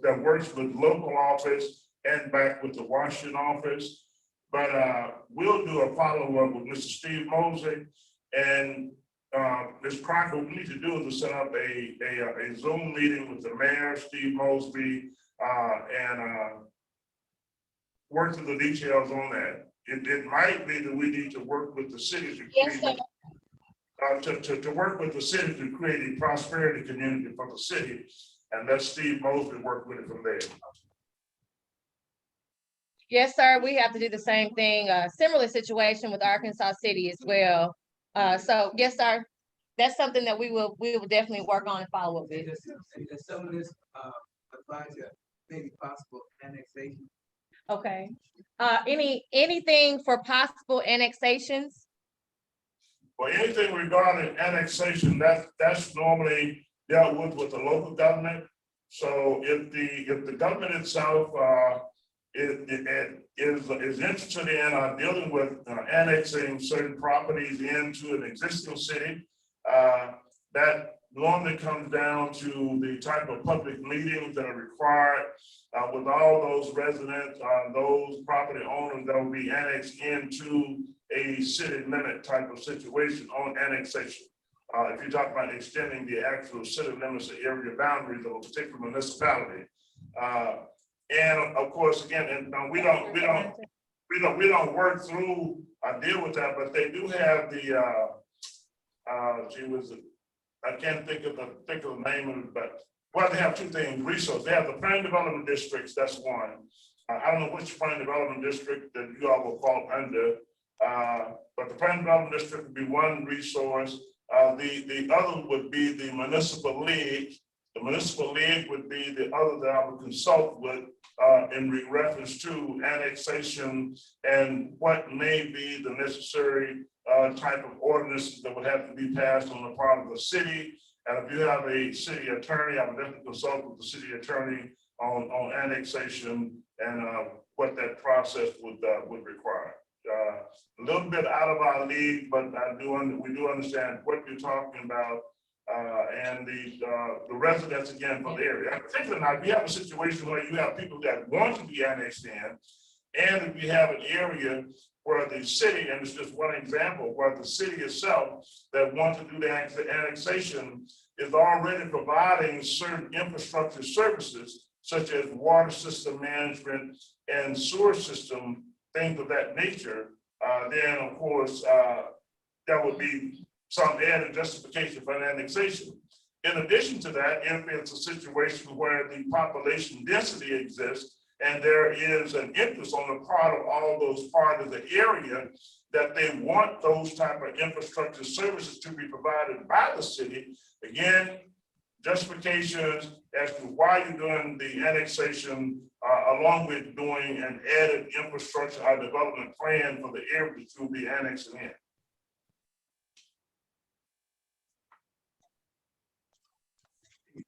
S3: that works with local office and back with the Washington office. But we'll do a follow-up with Mr. Steve Mosby and Ms. Crockett. What we need to do is to set up a Zoom meeting with the mayor, Steve Mosby, and work through the details on that. It might be that we need to work with the city to
S1: Yes, sir.
S3: to work with the city to create a prosperity community for the city, and let Steve Mosby work with it from there.
S1: Yes, sir. We have to do the same thing. Similar situation with Arkansas City as well. So yes, sir. That's something that we will definitely work on and follow up with.
S8: Does some of this apply to maybe possible annexation?
S1: Okay. Anything for possible annexations?
S3: Well, anything regarding annexation, that's normally dealt with the local government. So if the government itself is interested in dealing with annexing certain properties into an existing city, that normally comes down to the type of public meetings that are required with all those residents, those property owners that will be annexed into a city limit type of situation on annexation. If you're talking about extending the actual city limits or area boundaries of a particular municipality. And of course, again, and we don't work through deal with that, but they do have the I can't think of the name of it, but well, they have two things, resources. They have the plan development districts, that's one. I don't know which plan development district that you all will fall under, but the plan development district would be one resource. The other would be the municipal league. The municipal league would be the other that I would consult with in reference to annexation and what may be the necessary type of ordinances that would have to be passed on the part of the city. And if you have a city attorney, I would definitely consult with the city attorney on annexation and what that process would require. A little bit out of our league, but we do understand what you're talking about. And the residents again for the area. Particularly now, if you have a situation where you have people that want to be annexed in, and if you have an area where the city, and it's just one example, where the city itself that wants to do the annexation is already providing certain infrastructure services, such as water system management and sewer system, things of that nature, then of course, that would be some added justification for an annexation. In addition to that, if it's a situation where the population density exists and there is an interest on the part of all those parts of the area that they want those type of infrastructure services to be provided by the city, again, justifications as to why you're doing the annexation, along with doing an added infrastructure or development plan for the area to be annexed in.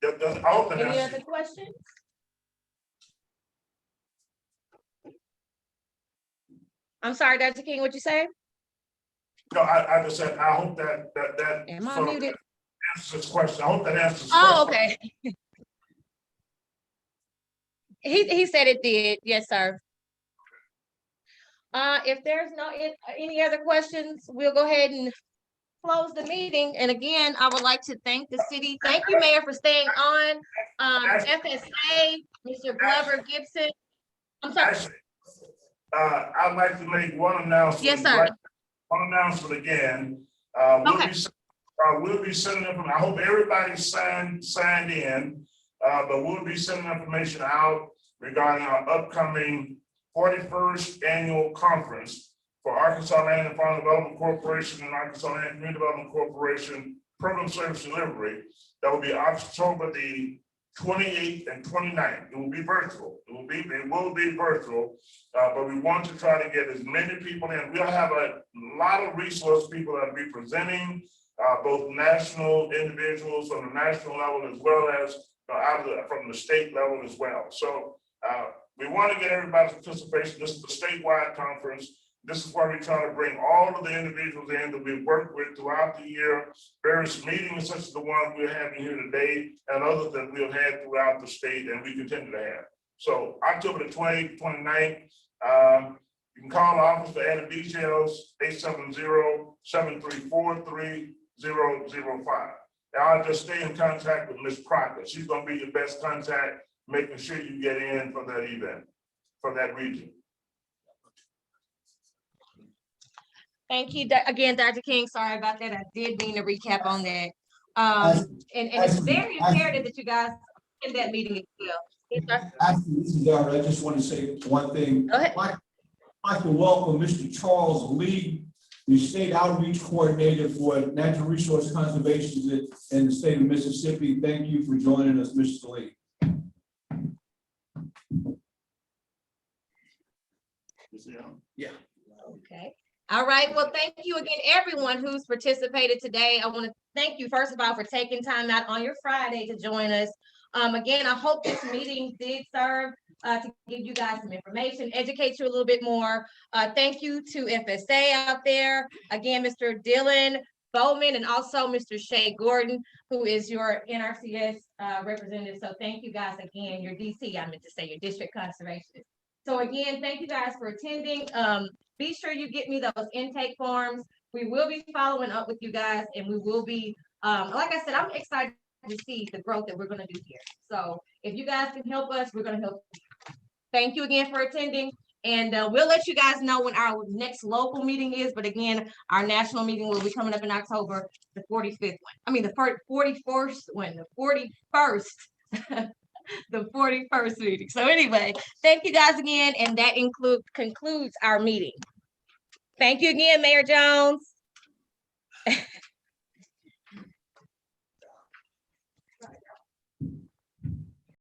S1: Any other questions? I'm sorry, Dr. King, what you say?
S3: No, I just said, I hope that
S1: Am I muted?
S3: answers this question. I hope that answers this
S1: Oh,
S3: question.
S1: okay. He said it did. Yes, sir. If there's any other questions, we'll go ahead and close the meeting. And again, I would like to thank the city. Thank you, Mayor, for staying on. FSA, Mr. Glover Gibson. I'm sorry.
S3: I'd like to make one announcement.
S1: Yes, sir.
S3: One announcement again.
S1: Okay.
S3: We'll be sending them, I hope everybody's signed in, but we'll be sending information out regarding our upcoming 41st annual conference for Arkansas Land and Farm Development Corporation and Arkansas Land and Community Development Corporation Program Service Delivery. That will be October the 28th and 29th. It will be virtual. It will be virtual, but we want to try to get as many people in. We'll have a lot of resource people that will be presenting, both national individuals from the national level as well as from the state level as well. So we want to get everybody's participation. This is the statewide conference. This is where we try to bring all of the individuals in that we've worked with throughout the year, various meetings such as the one we're having here today and others that we've had throughout the state and we continue to have. So October the 20th, 29th, you can call the office for added details, 870-734-3005. And I'll just stay in contact with Ms. Crocker. She's gonna be your best contact, making sure you get in for that event, for that region.
S1: Thank you again, Dr. King. Sorry about that. I did mean to recap on that. And it's very imperative that you guys in that meeting as well. Yes, sir.
S4: Actually, this is Darrell. I just want to say one thing.
S1: Go ahead.
S4: I'd like to welcome Mr. Charles Lee, the State Outreach Coordinator for Natural Resource Conservation in the state of Mississippi. Thank you for joining us, Mr. Lee. Yeah.
S1: Okay. All right. Well, thank you again, everyone who's participated today. I want to thank you, first of all, for taking time out on your Friday to join us. Again, I hope this meeting did serve to give you guys some information, educate you a little bit more. Thank you to FSA out there. Again, Mr. Dylan Bowman and also Mr. Shay Gordon, who is your NRCS representative. So thank you guys again, your DC, I meant to say your district conservationist. So again, thank you guys for attending. Be sure you get me those intake forms. We will be following up with you guys and we will be, like I said, I'm excited to see the growth that we're gonna do here. So if you guys can help us, we're gonna help you. Thank you again for attending. And we'll let you guys know when our next local meeting is. But again, our national meeting will be coming up in October, the 45th one. I mean, the 41st one, the 41st. The 41st meeting. So anyway, thank you guys again. And that concludes our meeting. Thank you again, Mayor Jones.